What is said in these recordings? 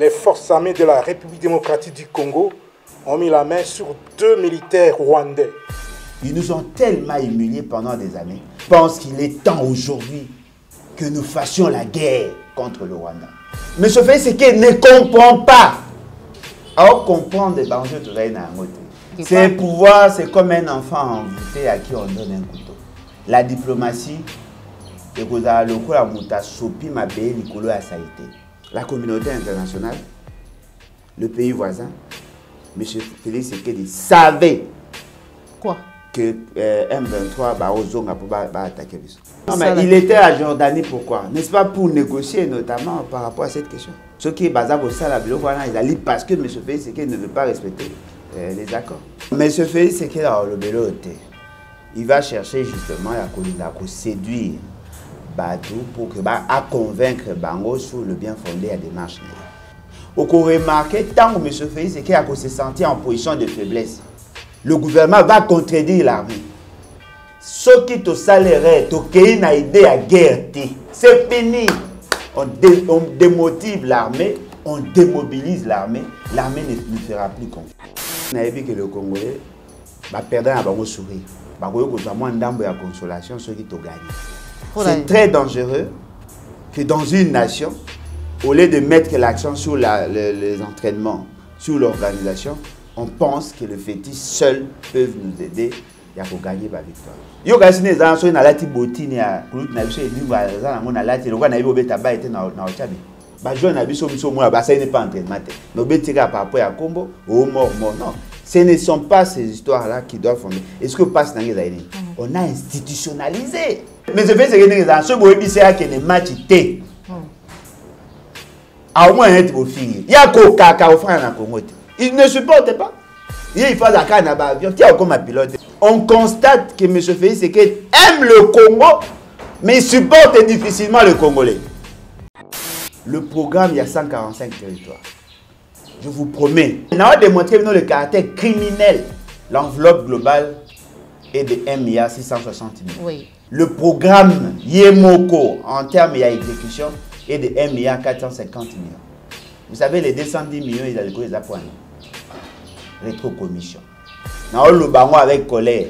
Les forces armées de la République démocratique du Congo ont mis la main sur 2 militaires rwandais. Ils nous ont tellement humiliés pendant des années. Je pense qu'il est temps aujourd'hui que nous fassions la guerre contre le Rwanda. Mais ce fait, c'est qu'il ne comprend pas. Alors comprendre les dangers de la c'est pouvoir, c'est comme un enfant envoûté à qui on donne un couteau. La diplomatie, la communauté internationale, le pays voisin, M. Félix Tshisekedi savait quoi que M23 va attaquer. Non, mais il était à Jordanie, pourquoi? N'est-ce pas pour négocier notamment par rapport à cette question? Ce qui est basé au Salabilo, ils allaient parce que M. Félix Tshisekedi ne veut pas respecter les accords. M. Félix Tshisekedi, il va chercher justement à séduire Badou pour à convaincre Bango sur le bien fondé à démarche. Au cours remarqué, tant que M. Félix Tshisekedi se sentit en position de faiblesse, le gouvernement va contredire l'armée. Ce qui te salerait, tu as idée à guerre, c'est fini. On démotive l'armée, on démobilise l'armée, l'armée ne fera plus confiance. On a vu que le Congolais va perdre un sourire. Il va avoir une consolation, ceux qui t'ont gagné. C'est très dangereux que dans une nation, au lieu de mettre l'accent sur les entraînements, sur l'organisation, on pense que le fétiche seul peut nous aider à gagner la victoire. Yo kasi ne zanso na lati botini ya kulut na biso edingwa za na lati lokwa na ibo beta ba ete na ochabi. Ba jo na biso biso mo ba ça n'est pas entraînement. No betika par rapport à Combo au mort non. Ce ne sont pas ces histoires là qui doivent fonder. Est-ce que passe dans les années? On a institutionnalisé. Mais je fais ce que les gens se boivent c'est que les matchs étaient. À au moins être beau fini. Il y a Kaka au frère na Congo. Il ne supporte pas. Il fait la canne à avion. Tiens comme un pilote. On constate que M. Félix Tshisekedi aime le Congo, mais il supporte difficilement le Congolais. Le programme, il y a 145 territoires. Je vous promets. On a démontré le caractère criminel. L'enveloppe globale est de 1,660 milliard. Oui. Le programme Yemoko, en termes d'exécution, est de 1,450 milliard. Vous savez, les 210 millions, ils ont les appoints. Rétrocommission. Dans le bango avec colère.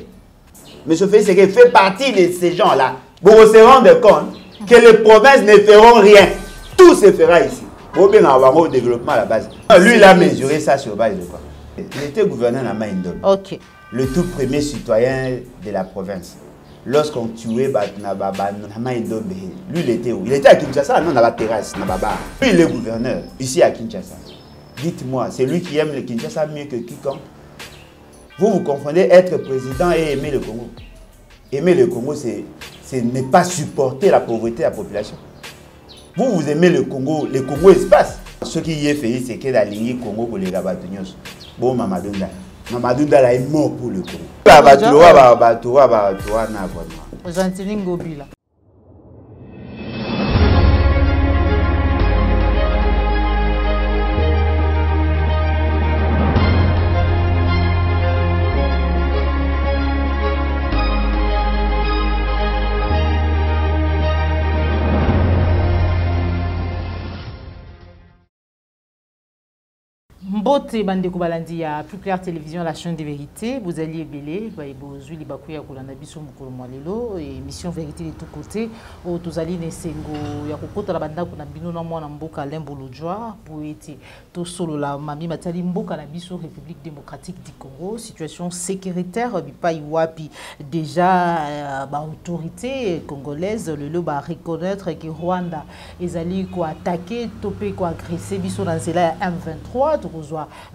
Mais ce fait fait partie de ces gens-là. Vous se rendez compte que les provinces ne feront rien. Tout se fera ici. Vous bien avoir au développement à la base. Lui, il a mesuré ça sur base de quoi? Il était gouverneur à Maïndom. Ok. Le tout premier citoyen de la province. Lorsqu'on tuait Maïndom, lui, il était où? Il était à Kinshasa, non, dans la terrasse, dans Baba. Lui, il est gouverneur, ici à Kinshasa. Dites-moi, c'est lui qui aime le Kinshasa mieux que quiconque? Vous confondez être président et aimer le Congo. Aimer le Congo, c'est ne pas supporter la pauvreté de la population. Vous aimez le Congo espace. Ce qui y est fait, c'est que la ligne Congo pour les Gabatunios. Bon, Mamadounda. Mamadounda est mort pour le Congo. Mbote Bandeko Balandi ya Plus Clair Télévision, la chaîne de vérité. Vous alliez belé, vous allez bakuya kolanda biso mukolo mwalelo émission vérité de tous côtés. O tozali nesengo ya kokota la banda kuna bino na mwana mboka Lembolojwa pour été to solo la mami matali mboka na biso République démocratique du Congo, situation sécuritaire bipa iwapi déjà autorité congolaise le loba reconnaître que Rwanda ezali ko attaquer topé ko agresser biso na zela M23 to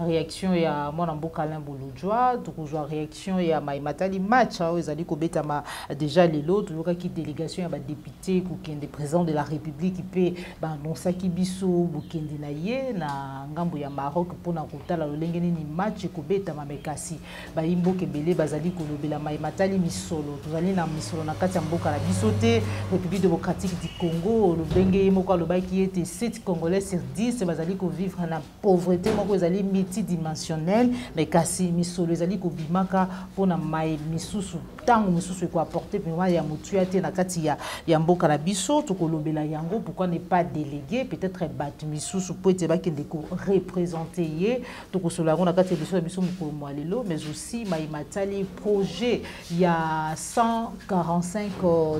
réaction ya mwana mboka Lembolojwa, tukuzwa réaction ya Maimatali match ezali ko betama déjà lelo tuyoka ki délégation ya ba député ko kende président de la République pe ba nonsaki biso bokende na ye na ngambo ya Maroc pona kotala lolenge ni match ko betama mekasi ba imbo kebele bazali ko lobela Maimatali misolo tozali na misolo na kati ya mboka la biso te République démocratique du Congo lobenge moko lobaki ete 7 Congolais sur 10 bazali ko vivre na pauvreté oyo ezali multidimensionnel mais kasi misolo ezali kobimaka mpona mai misusu ntango mosusu ekoapporte mpema ya motuya te na kati ya mboka na biso tokolobela yango pourquoi ne pas déléguer peut-être bato misusu po ete bakende koreprésente ye tokosolola yango na kati ya biso ya biso mokolo mwa lelo mais aussi matali projet il y a 145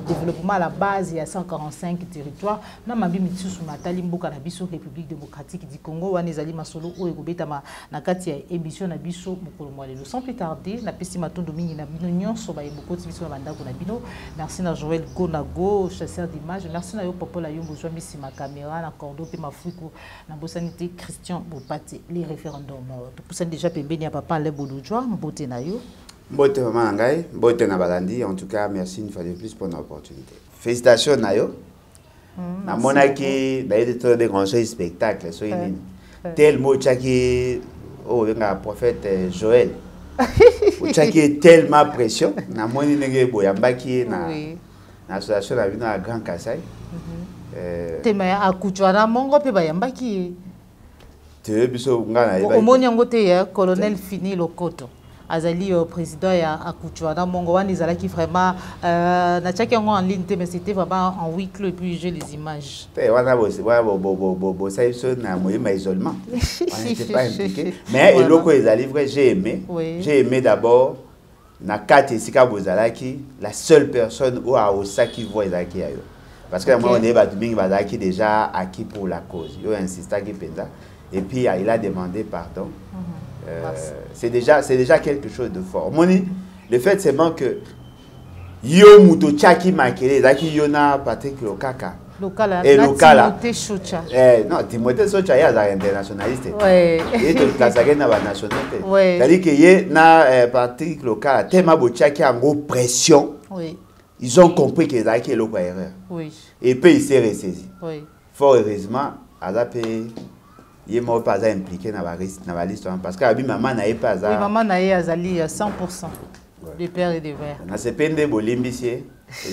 développement à la base il y a 145 territoires na mabi misusu matali mboka na biso République démocratique du Congo wana ezali masolo oyo ekobetama na kati ya émission na biso mokolo mwa lelo sans plus tarder na pesi matondo mingi na bino nyonso bayebokoti biso na bandako na bino merci na Joël Gonago chasseur d'images merci na yo Popola Yombo zwa misi ma caméra na cordo pe mafuiko na bosanité Christian Bopate les référendums to poussane déjà pembeni ya papa le bolujwa mbote na yo mbote maman ngai mbote na balandi en tout cas merci une fois de plus pour l'opportunité félicitations na yo na monaki na été des grands spectacles so ini tel mot chaki oh venga prophète Joël chaki tellement pression na moni nenge boyambaki na association la bino à Grand Kassai tema akuchwana mongo pe bayambaki te biso ngana omoni yango te ya colonel Fini Lokoto azali président ya akuchwana mongo wana ezalaki vraiment na chaki yango en ligne mais c'était vraiment en huis clos et puis j'ai les images wana bo ça ils na moyema isolement on n'était pas impliqué mais eloko ezali vrai j'ai aimé d'abord na kati esika bozalaki la seule personne où a osaki voix ezalaki yayo parce que moi on est batubing bazalaki déjà acquis pour la cause yo insista ki penza et puis il a demandé pardon. C'est déjà quelque chose de fort. Moni, le fait c'est que yo muto chaki makele zaki yona Patrick Lokaka et Lokala non Timothée Socha ya za internationaliste et to kasage na ba nationalité c'est-à-dire que ye na Patrick Lokala tema bo chaki en pression ils ont compris que zaki loko erreur et puis il s'est ressaisi fort heureusement azapé il est pas impliqué dans la liste parce que abi maman n'a pas oui maman n'a azali 100% de père et de mère na sepende bolimbisie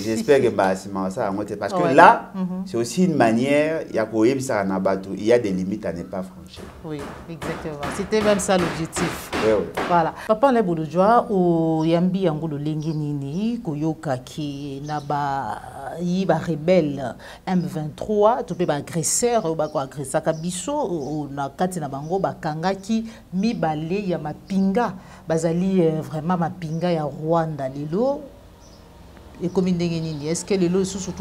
j'espère que ça parce que là c'est aussi une manière il y a il y a des limites à ne pas franchir. Oui exactement c'était même ça l'objectif. Oui. Voilà papa le bolojwa o yambi yango lo lengi nini koyoka ki na ba yiba rebelle M23 to pe ba agresseur ba ko agressa ka biso na kati na bango bakangaki mibale ya mapinga bazali vraiment mapinga ya Rwanda lelo. Et comme est-ce que les lois sont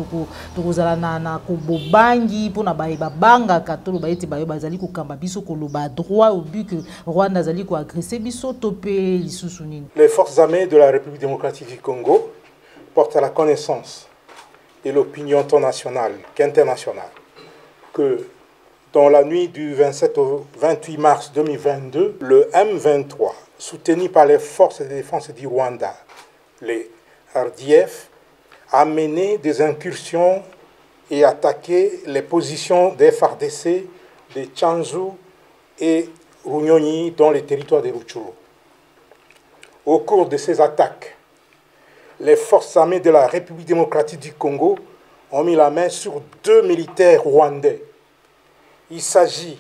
na kobobangi pour na banga katolo ba eti ba bazali ko kamba biso ko loba droit au but que Rwanda zali ko agresser biso topé lisusu nini. Les forces armées de la République démocratique du Congo portent à la connaissance de l'opinion tant nationale qu'internationale que dans la nuit du 27 au 28 mars 2022, le M23 soutenu par les forces de défense du Rwanda, les RDF, a mené des incursions et attaqué les positions des FARDC de Tchanzu et Runyonyi dans les territoires de Rutshuru. Au cours de ces attaques, les forces armées de la République démocratique du Congo ont mis la main sur 2 militaires rwandais. Il s'agit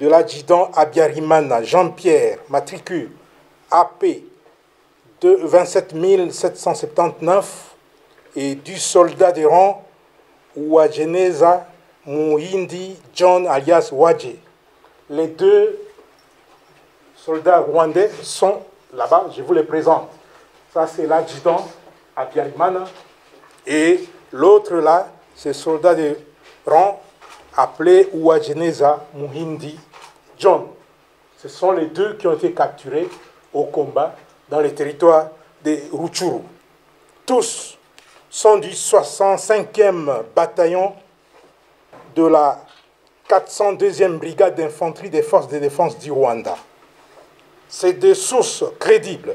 de l'adjudant Abiyarimana Jean-Pierre, matricule AP de 27 779 et du soldat de rang Ouajeneza Muhindi John alias Wadje. Les 2 soldats rwandais sont là-bas, je vous les présente. Ça c'est l'adjudant Abiyarimana et l'autre là, c'est soldat de rang appelé Ouajeneza Muhindi John. Ce sont les 2 qui ont été capturés au combat dans les territoires de Rutshuru. Tous sont du 65e bataillon de la 402e brigade d'infanterie des forces de défense du Rwanda. Ces 2 sources crédibles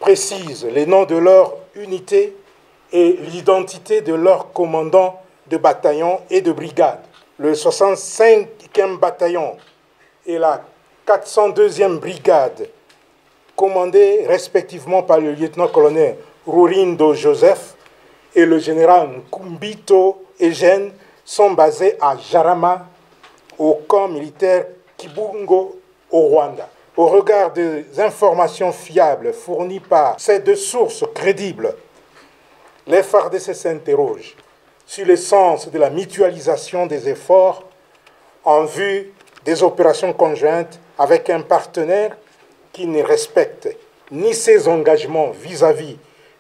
précisent les noms de leur unité et l'identité de leurs commandants de bataillon et de brigade. Le 65e bataillon et la 402e brigade commandés respectivement par le lieutenant-colonel Rurindo Joseph et le général Nkumbito Eugène, sont basés à Jarama, au camp militaire Kibungo, au Rwanda. Au regard des informations fiables fournies par ces deux sources crédibles, les FARDC s'interrogent sur le sens de la mutualisation des efforts en vue des opérations conjointes avec un partenaire qui ne respecte ni ses engagements vis-à-vis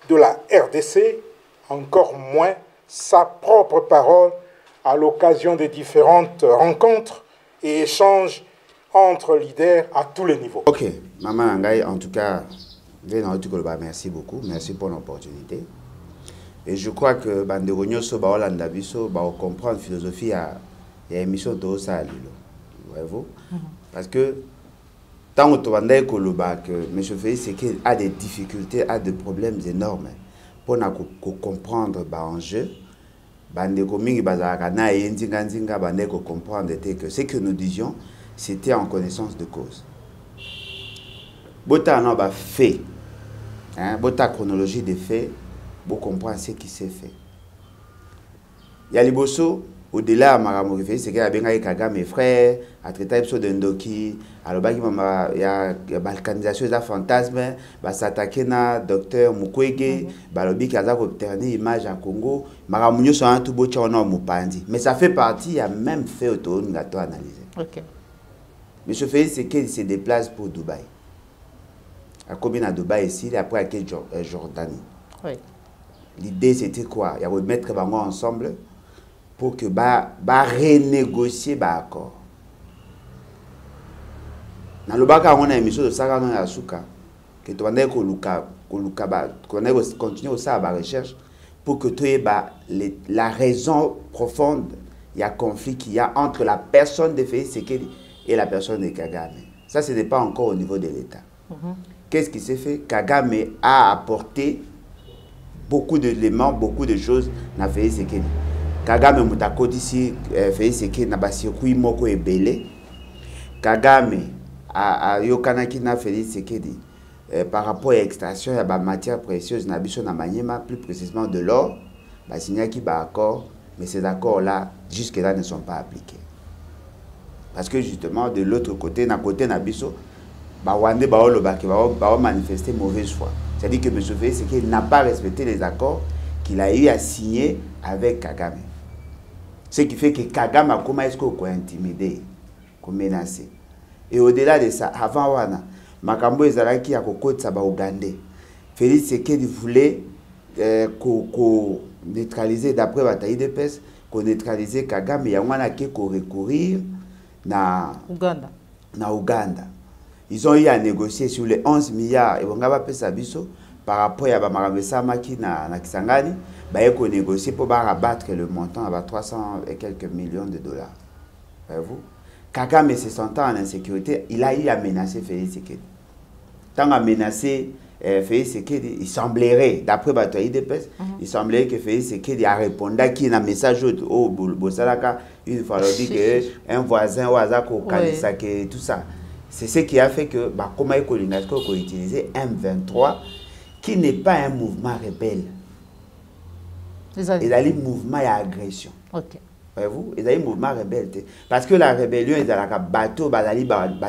de la RDC, encore moins sa propre parole à l'occasion des différentes rencontres et échanges entre leaders à tous les niveaux. Ok, Maman Nangai, en tout cas, merci beaucoup, merci pour l'opportunité. Et je crois que Bandego Nyoso Baolanda Biso va comprendre la philosophie à l'émission de Osa Lilo. Voyez-vous? Parce que tant que M. Félix a des difficultés, a des problèmes énormes pour comprendre l'enjeu. Bandego Mingi Bazaka na Yendinga Nzinga Bandeko comprendre que ce que nous disions, c'était en connaissance de cause. Bota n'a pas fait, bota chronologie des faits, pour comprendre ce qui s'est fait. Il y a les bossos, au-delà de Maramou c'est qu'il y a bien Kagame mes frères, à traiter de Ndoki, à l'obagi il y a la balkanisation des fantasmes, s'attaquer à docteur Mukwege, l'obagi qui a obtenu image à Congo, Maramou sont un tout beau tchano Mupandi. Mais ça fait partie, il y a même fait autour de analyser. Ok. Monsieur Félix, c'est qu'il se déplace pour Dubaï. À combien à Dubaï ici, après à Jordanie. Oui. L'idée c'était quoi? Il y a de mettre ensemble pour que renégocier l'accord. Dans le bac, on a une émission de Sarano et Asuka que tu vas continuer à la recherche pour que tu aies la raison profonde. Il y a un conflit qu'il y a entre la personne de Félix Tshisekedi et la personne de Kagame. Ça, ce n'est pas encore au niveau de l'État. Qu'est-ce qui s'est fait? Kagame a apporté beaucoup d'éléments, beaucoup de choses dans Félix Tshisekedi. Kagame mutako d'ici Félix Tshisekedi na basirkuit moko ebele. Kagame a yokanaki na Félix Tshisekedi par rapport à l'extraction de matières précieuses na biso na Maniema, plus précisément de l'or, basignaki ba accord, mais ces accords-là jusque-là ne sont pas appliqués. Parce que justement de l'autre côté, na côté na biso, ba Wande ba manifester mauvaise foi. C'est-à-dire que M. Félix Tshisekedi n'a pas respecté les accords qu'il a eu à signer avec Kagame. Ce qui fait que Kagame a comment est-ce qu'on intimidé, qu'on menacé. Et au-delà de ça, avant Wana, Makambo Ezalaki a kokotsa ba Ougandais. Félix Tshisekedi voulait neutraliser, d'après Bataille de Pes, qu'on neutraliser Kagame, et on a recourir na Ouganda. Ils ont eu à négocier sur les 11 milliards et on va pas Sabiso par rapport à Bamaramesa Maki na Kisangani, ils ont négocié pour rabattre le montant à 300 et quelques millions de dollars. Voyez-vous? Kagame se sentant en insécurité, il a eu à menacer Félix Tshisekedi. Tant à menacer Félix Tshisekedi, il semblerait, d'après Bataille de Pes, il semblerait que Félix Tshisekedi a répondu à qui a un message au Bosalaka, il fallait dire qu'un voisin ou Azako Kanisake, tout ça. C'est ce qui a fait que comment il utilisé M23, qui n'est pas un mouvement rebelle. Il a un mouvement d'agression. Ok. Voyez-vous, il a un mouvement rebelle. Parce que la rébellion, il a un bateau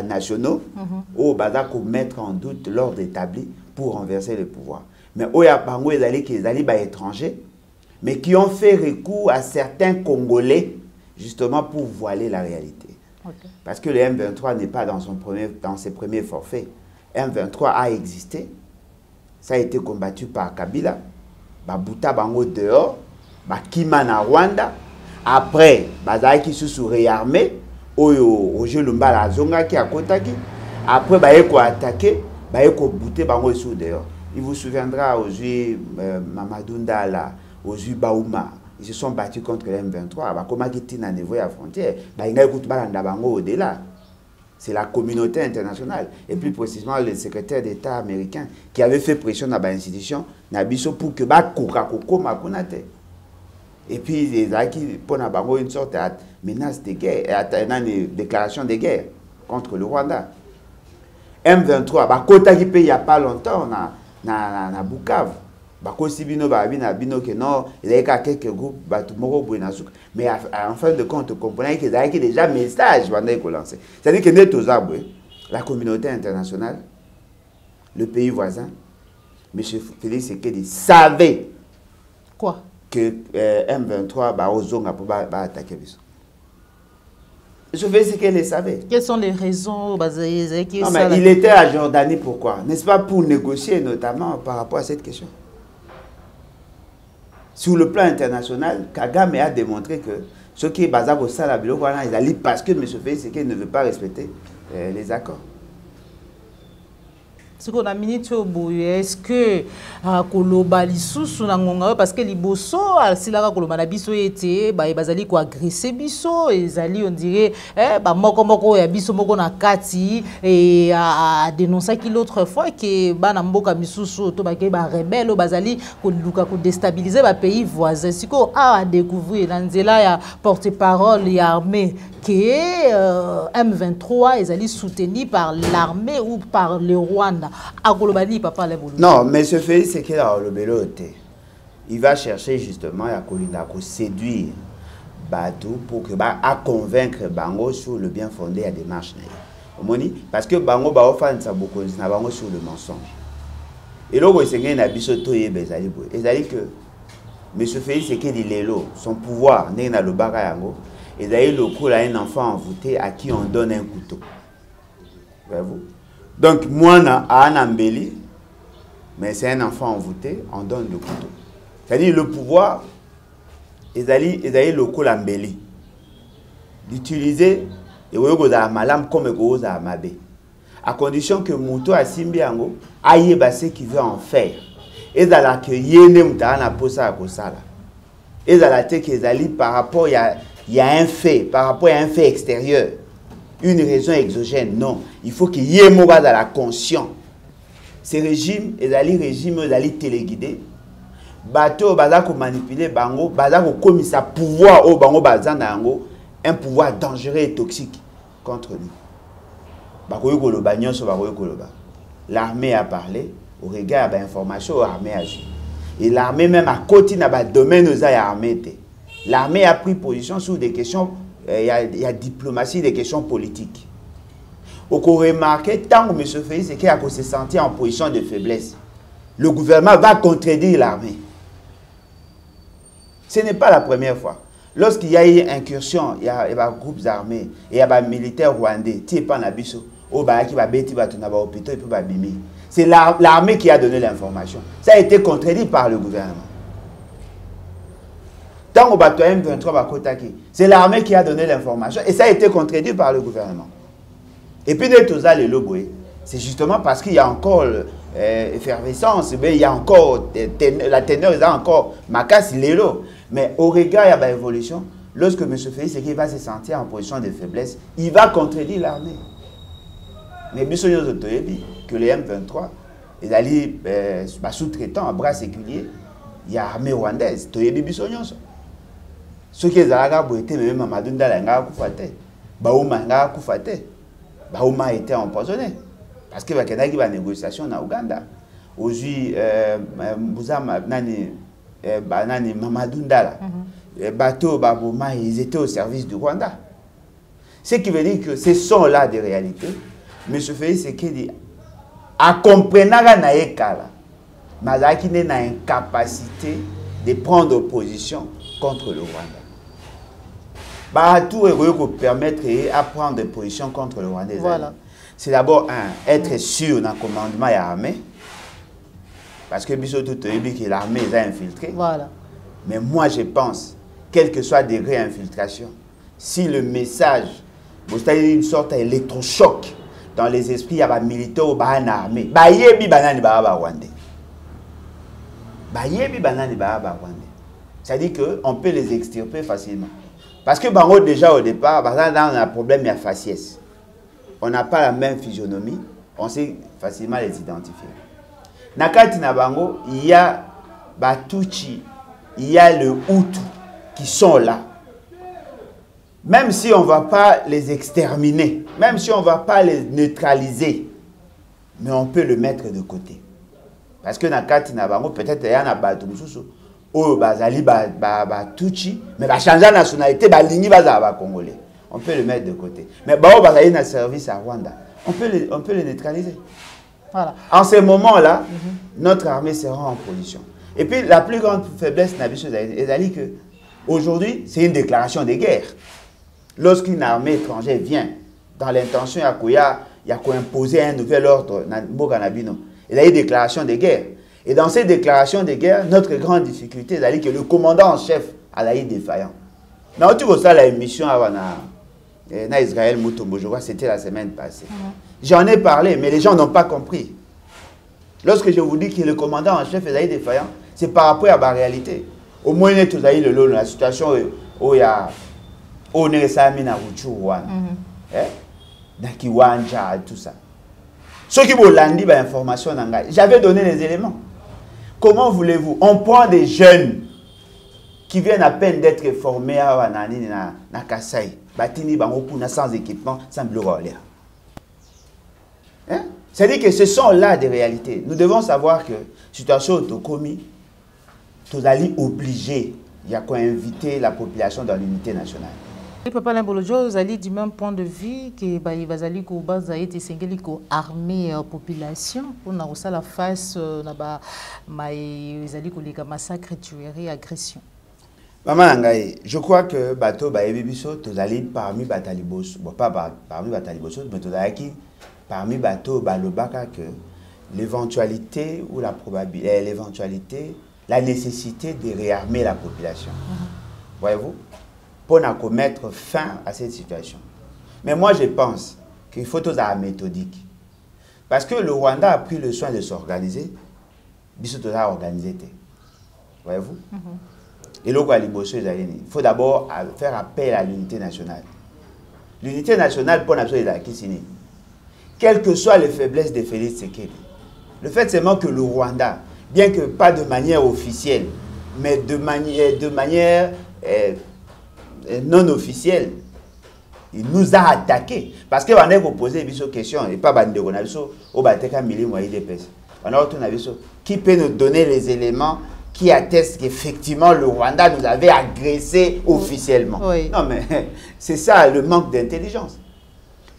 nationaux, où il mettre en doute l'ordre établi pour renverser le pouvoir. Mais il y a des étrangers, mais qui ont fait recours à certains Congolais, justement pour voiler la réalité. Okay. Parce que le M23 n'est pas dans ses premiers forfaits. M23 a existé. Ça a été combattu par Kabila. Babuta Bango dehors. Bakima na Rwanda. Après, Bazaki sous réarmé. Roger Lumba la Zonga qui a Kotaki. Après, Bayeko attaqué. Bayeko bouté Bango sous dehors. Il vous souviendra aujourd'hui Mamadou Ndala, aujourd'hui Baouma. Ils se sont battus contre le M23. Comment ils ont niveau à la frontière? Au-delà. C'est la communauté internationale. Et plus précisément, le secrétaire d'État américain qui avait fait pression dans l'institution pour que et puis, il a une sorte de menace de guerre, une déclaration de guerre contre le Rwanda. M23, il n'y a pas longtemps, na Bukavu. Il y a quelques groupes, mais en fin de compte, vous comprenez qu'ils avaient déjà un message. C'est-à-dire que nous, la communauté internationale, le pays voisin, M. Félix Tshisekedi savait quoi que M23 va attaquer. Je vais ce qu'elle le savait. Quelles sont les raisons basées Non, mais il était à Jordanie, pourquoi? N'est-ce pas pour négocier notamment par rapport à cette question? Sur le plan international, Kagame a démontré que ce qui est basé au Salabilo, ils allaient parce que M. Félix Tshisekedi ne veut pas respecter les accords. Ce qu'on a minute est-ce que koloba lisusu na ngonga parce que liboso silaka koloba na biso ete ba bazali ko agresser biso ezali on dirait ba moko ya biso moko na kati et a dénoncé qui l'autre fois que bana mboka misusu to ba ke ba rebelle bazali ko luka ko déstabiliser ba pays voisin siko a découvrir na nzela ya porte-parole ya armée que M23 ezali soutenu par l'armée ou par le Rwanda. Non, mais ce fait, c'est qu'il a le béloté. Il va chercher justement à séduire Batou pour que à convaincre Bango sur le bien fondé à démarche. Parce que Bango ba offre ça beaucoup na Bango sur le mensonge. Et là c'est qu'il na biso toyé bezali boy. C'est-à-dire que monsieur Félix c'est qu'il lelo son pouvoir né na le baka yango et d'ailleurs le coup là un enfant envoûté à qui on donne un couteau. Voyez-vous? Donc, moi, Anambeli, mais c'est un enfant envoûté, on donne le couteau. C'est-à-dire le pouvoir, ils allaient le coup l'embelli. D'utiliser les malam comme les amabe. À condition que Mouto a simbiango, aïe basse qui veut en faire. Et à la que yéne moutana posa à kosala. Et à la te qu'ils allaient par rapport, il y a un fait, par rapport à un fait extérieur. Une raison exogène, non. Il faut qu'il y ait dans la conscience. Ces régimes, les régimes, les téléguidés, bateau, bazako manipuler, bango, bazako comme ça pouvoir au bango bazanango, un pouvoir dangereux et toxique contre nous. Bakoyo koloba nyonso bakoyo koloba. L'armée a parlé, au regard de l'information, l'armée a agi. Et l'armée même a continué dans le domaine de l'armée. L'armée a pris position sur des questions. Il y a diplomatie, des questions politiques. Au qu'on remarque, tant que M. Félix c'est qu'il a se sentir en position de faiblesse, le gouvernement va contredire l'armée. Ce n'est pas la première fois. Lorsqu'il y a eu une incursion, il y a des groupes armés, et il y a des militaires rwandais, c'est l'armée qui a donné l'information. Ça a été contredit par le gouvernement. Tant au bateau M23 c'est l'armée qui a donné l'information et ça a été contredit par le gouvernement. Et puis c'est justement parce qu'il y a encore effervescence, il y a encore la teneur est encore macasse l'élo. Mais au regard il y a une évolution, lorsque M. Félix va se sentir en position de faiblesse, il va contredire l'armée. Mais bien sûr que les M23 ils allaient sous-traitants à bras séculiers, il y a l'armée rwandaise, ceux qui ont été même Mamadou Ndala Koufate, Baouma Koufate, Baouma était empoisonné. Parce qu'il y a une négociation en Ouganda. Aujourd'hui, Mamadou Ndala, Bateau, Babouma, ils étaient au service du Rwanda. Ce qui veut dire que ce sont là des réalités. M. Félix Tshisekedi, à comprendre Naekala, Mazaki n'a pas une capacité de prendre position contre le Rwanda. Tout est permettre à prendre des positions contre le Rwanda. Voilà. C'est d'abord être sûr dans le commandement et l'armée. Parce que l'armée est infiltrée. Voilà. Mais moi je pense, quel que soit le degré d'infiltration, si le message, vous avez une sorte d'électrochoc dans les esprits, il y a des militaires ou des armées. C'est-à-dire qu'on peut les extirper facilement. Parce que Bango, déjà au départ, on a un problème, il y a faciès. On n'a pas la même physionomie, on sait facilement les identifier. Nakati na Bango, il y a Batuchi, il y a le Hutu qui sont là. Même si on ne va pas les exterminer, même si on ne va pas les neutraliser, mais on peut le mettre de côté. Parce que Nakati na Bango, peut-être il y a un Batuchi. Oh, bazali Batuchi, mais va changer la nationalité, balingi bazaba congolais. On peut le mettre de côté. Mais bao bazali na service à Rwanda. on peut les neutraliser. Voilà. En ce moment-là, notre armée sera en position. Et puis, la plus grande faiblesse, c'est que aujourd'hui, c'est une déclaration de guerre. Lorsqu'une armée étrangère vient dans l'intention, il y a imposer un nouvel ordre, il y a une déclaration de guerre. Et dans ces déclarations de guerre, notre grande difficulté, c'est que le commandant en chef a été défaillant. Dans tout ça, la émission na Israël Moutombo, je crois que c'était la semaine passée. J'en ai parlé, mais les gens n'ont pas compris. Lorsque je vous dis que le commandant en chef est défaillant, c'est par rapport à la réalité. Au moins, il y a la situation où il y a Kiwanja, tout ça. Ceux qui m'ont dit l'information, j'avais donné les éléments. Comment voulez-vous? On prend des jeunes qui viennent à peine d'être formés à Kasai, sans équipement, sans bureau. C'est-à-dire que ce sont là des réalités. Nous devons savoir que la situation autocomie, nous allons obliger, il y a qu'à inviter la population dans l'unité nationale. Papa Limbolojo, vous allez du même point de vue que il va aller armer la population pour la face de massacre, tuerie, agression. Maman Ngaï, je crois que bateau Baebibiso, tu allez parmi Batalibos, pas parmi Batalibos, mais tu allez parmi bateau Balobaka que l'éventualité ou la probabilité, la nécessité de réarmer la population. Voyez-vous, pour mettre fin à cette situation. Mais moi, je pense qu'il faut tout ça méthodique. Parce que le Rwanda a pris le soin de s'organiser, il organisé. Voyez-vous? Et il faut d'abord faire appel à l'unité nationale. L'unité nationale, pour l'absolu de la Kissini, quelles que soient les faiblesses de Félix Tshisekedi, le fait seulement que le Rwanda, bien que pas de manière officielle, mais de manière non officielle, il nous a attaqués. Parce qu'on a posé des questions, et pas qui peut nous donner les éléments qui attestent qu'effectivement le Rwanda nous avait agressés officiellement. Oui. Non, mais c'est ça le manque d'intelligence.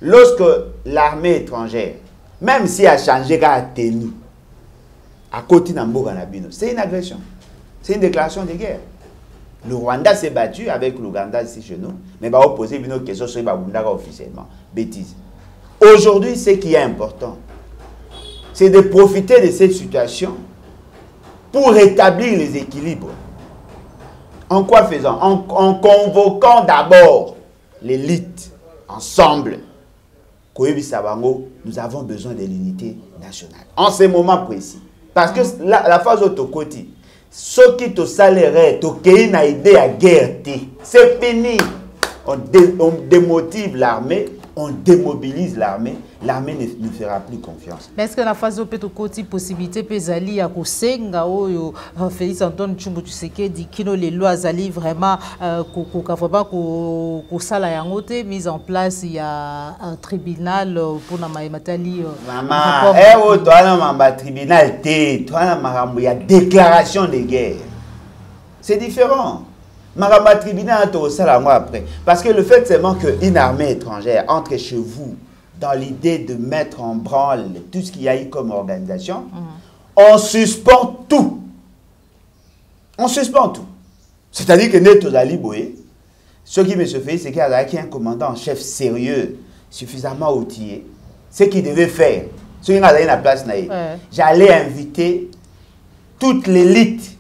Lorsque l'armée étrangère, même si elle a changé la tenue, à côté d'Amboganabino, c'est une agression. C'est une déclaration de guerre. Le Rwanda s'est battu avec l'Ouganda ici chez nous, mais va opposer une question sur Babundaga officiellement. Bêtise. Aujourd'hui, ce qui est important, c'est de profiter de cette situation pour rétablir les équilibres. En quoi faisant? En convoquant d'abord l'élite ensemble. Nous avons besoin de l'unité nationale. En ce moment précis. Parce que la phase autocotie, ce qui te salerait, tu as idée à guerre, c'est fini. On démotive l'armée, on démobilise l'armée, l'armée ne fera plus confiance. Mais est-ce que la phase autocotie, possibilité pesali à Kosenga ou Félix Antoine Tshombo Tshisekedi qui les lois zali vraiment mise en place, il y a un tribunal pour la Matali. Maman, tribunal, il y a déclaration de guerre. C'est différent. Marama tribunal après. Parce que le fait seulement qu'une armée étrangère entre chez vous dans l'idée de mettre en branle tout ce qu'il y a eu comme organisation, on suspend tout. On suspend tout. C'est-à-dire que Neto Zaliboé, ce qui me se fait, c'est qu'il y a un commandant en chef sérieux, suffisamment outillé. Ce qu'il devait faire, ce qu'il y a la place, j'allais inviter toute l'élite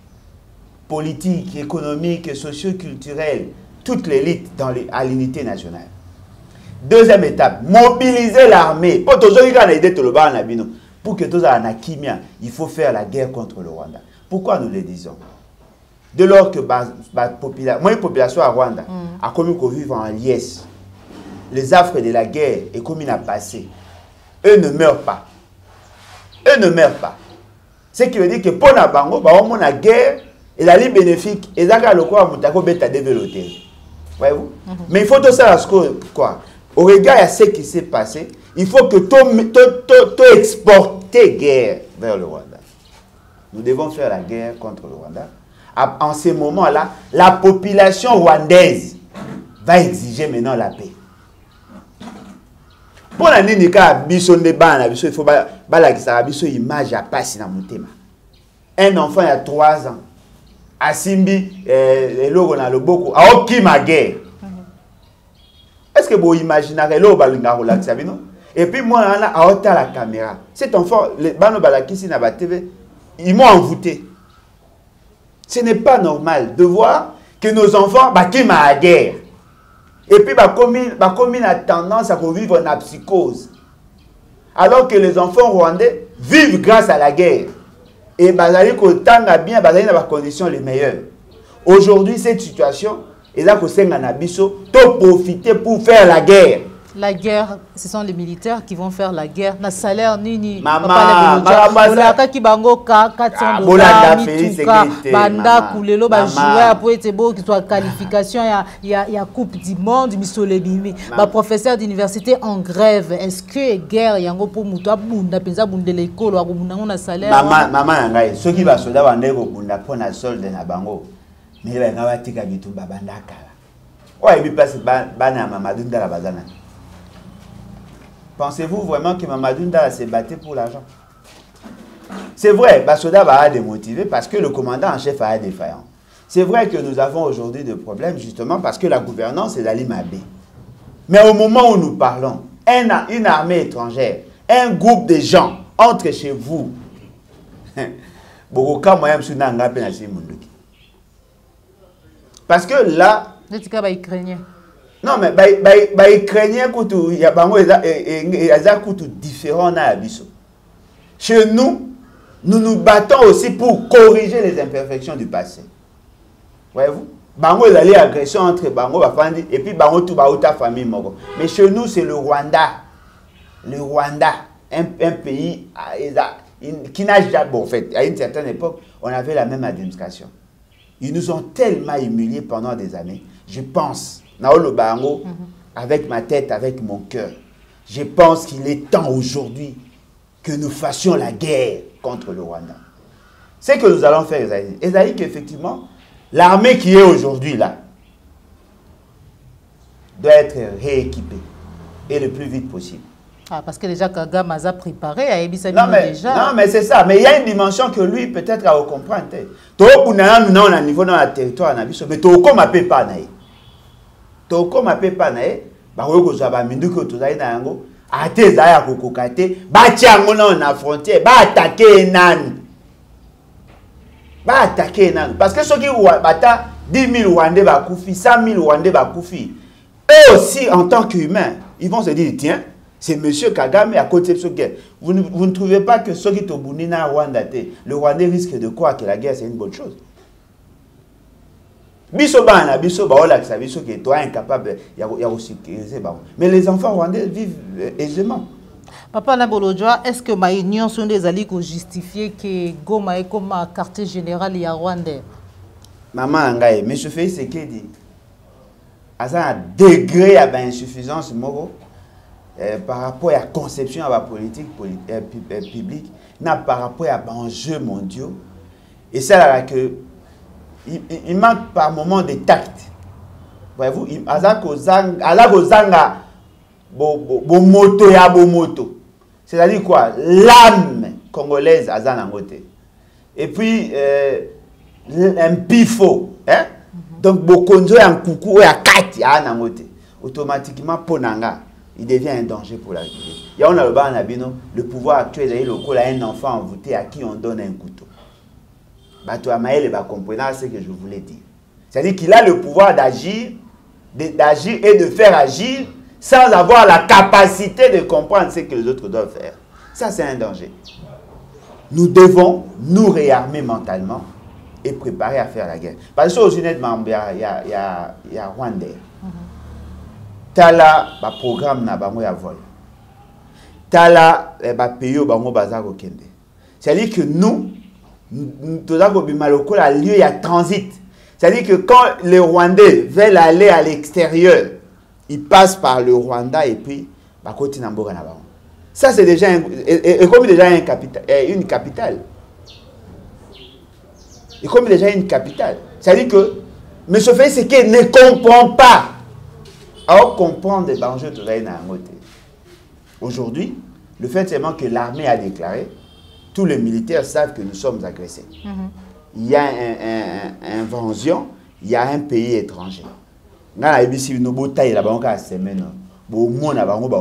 politique, économique, socio-culturelle, toute l'élite à l'unité nationale. Deuxième étape, mobiliser l'armée. Pour que tous les il faut faire la guerre contre le Rwanda. Pourquoi nous le disons? De lors que la population à Rwanda a commis qu'on vive en liesse, les affres de la guerre et comme il a passé, eux ne meurent pas. Eux ne meurent pas. Ce qui veut dire que pour la bango, la guerre, et la bénéfique, et ça le quoi à développer. Voyez-vous? Mais il faut tout ça quoi? Au regard de ce qui s'est passé, il faut que tout exporter guerre vers le Rwanda. Nous devons faire la guerre contre le Rwanda. En ce moment-là, la population rwandaise va exiger maintenant la paix. Pour la Nika, Bisson de Ban, il faut balagisa, Bisson image à passer dans mon thème. Un enfant il y a 3 ans, à Simbi, le logo dans le boko, à Okima guerre. Est-ce que vous imaginez l'eau balinga relax, non? Et puis moi, on a ôté la caméra. Cet enfant, les bano balakisi na ba TV, ils m'ont envoûté. Ce n'est pas normal de voir que nos enfants battent à guerre. Et puis, la commune a tendance à revivre en psychose. Alors que les enfants rwandais vivent grâce à la guerre. Et bazali ko tanga bien, bazali na ba conditions les meilleures. Aujourd'hui, cette situation, et là que c'est un abisso, to profiter pour faire la guerre. La guerre, ce sont les militaires qui vont faire la guerre. Na salaire nini. Maman, qui bango 400 dollars, mituka, banda kulelo ba jouer pour être beau qui soit qualification il y a coupe du monde misolebimi. Ba professeur d'université en grève. Est-ce que guerre yango pour muto abunda penza bundele école wa bunda na salaire. Maman ngai, ceux qui va soda bande ko bunda pona solde na bango. Mais ba ngawa tika bitu babanda kala. Ouais, bi passe bana Mamadou Ndala bazana. Pensez-vous vraiment que Mamadou Ndala s'est battu pour l'argent? C'est vrai, Basoda va démotiver parce que le commandant en chef a défaillant. C'est vrai que nous avons aujourd'hui des problèmes justement parce que la gouvernance est d'Ali Mabé. Mais au moment où nous parlons, une armée étrangère, un groupe de gens entre chez vous. Parce que là... Non, mais les Ukrainiens sont différents. Chez nous, nous nous battons aussi pour corriger les imperfections du passé. Voyez-vous? Bango ils allaient agression entre Bango et puis Bango tout ta famille. Mais chez nous, c'est le Rwanda. Le Rwanda, un pays qui n'a jamais... Bon, en fait, à une certaine époque, on avait la même administration. Ils nous ont tellement humiliés pendant des années. Je pense... avec ma tête, avec mon cœur, je pense qu'il est temps aujourd'hui que nous fassions la guerre contre le Rwanda. C'est que nous allons faire, Esaïe, qu'effectivement, l'armée qui est aujourd'hui là doit être rééquipée et le plus vite possible. Ah, parce que déjà Kagame a préparé, a déjà. Non, mais c'est ça. Mais il y a une dimension que lui, peut-être, à comprendre. Tout le monde a un niveau dans le territoire, mais tout le monde n'a pas. Toko mape panae ba ko zaba minduko to zai na yango ate za ya kokokate ba tiango na frontière ba attaquer nan parce que ceux qui bata 10 000 Rwandais ba kufi 100 000 Rwandais ba kufi eux aussi en tant qu'humains ils vont se dire tiens c'est monsieur Kagame à côté de ce guerre vous ne trouvez pas que ceux qui tobuni na Rwanda le Rwandais risque de croire que la guerre c'est une bonne chose. Incapable, mais les enfants rwandais vivent aisément. Papa Nabolodjoa, est-ce que ma union sont des alliés qui justifient que Goma est comme un quartier général et à Rwanda? Maman Ngaye, mais je fais ce qu'il dit. À un degré d'insuffisance par rapport à la conception de la politique publique, par rapport à enjeux mondiaux. Et ça là que il manque par moment de tact. Voyez-vous, il zanga moto ya moto. C'est-à-dire quoi? L'âme congolaise a zanangote. Et puis un pifo, hein? Donc bokonzo ya kuku ya kati ya nangote. Automatiquement ponanga, il devient un danger pour la vie. Il y a le pouvoir actuel est local à un enfant envoûté à qui on donne un couteau. Bato Amaël va comprendre ce que je voulais dire. C'est-à-dire qu'il a le pouvoir d'agir et de faire agir sans avoir la capacité de comprendre ce que les autres doivent faire. Ça, c'est un danger. Nous devons nous réarmer mentalement et préparer à faire la guerre. Parce que aux Unis, il y a Rwanda. Tala, le programme na bango ya vol. Tala, le pays au bango bazar au Kende. C'est-à-dire que nous, tout ça, il y a transit. C'est-à-dire que quand les Rwandais veulent aller à l'extérieur, ils passent par le Rwanda et puis ça c'est déjà comme déjà une capitale. Et comme déjà une capitale. C'est-à-dire que M. Fay, c'est qu'il ne comprend pas. Alors comprendre les dangers de la côté. Aujourd'hui, le fait seulement que l'armée a déclaré, tous les militaires savent que nous sommes agressés. Il y a une invasion, il y a un pays étranger.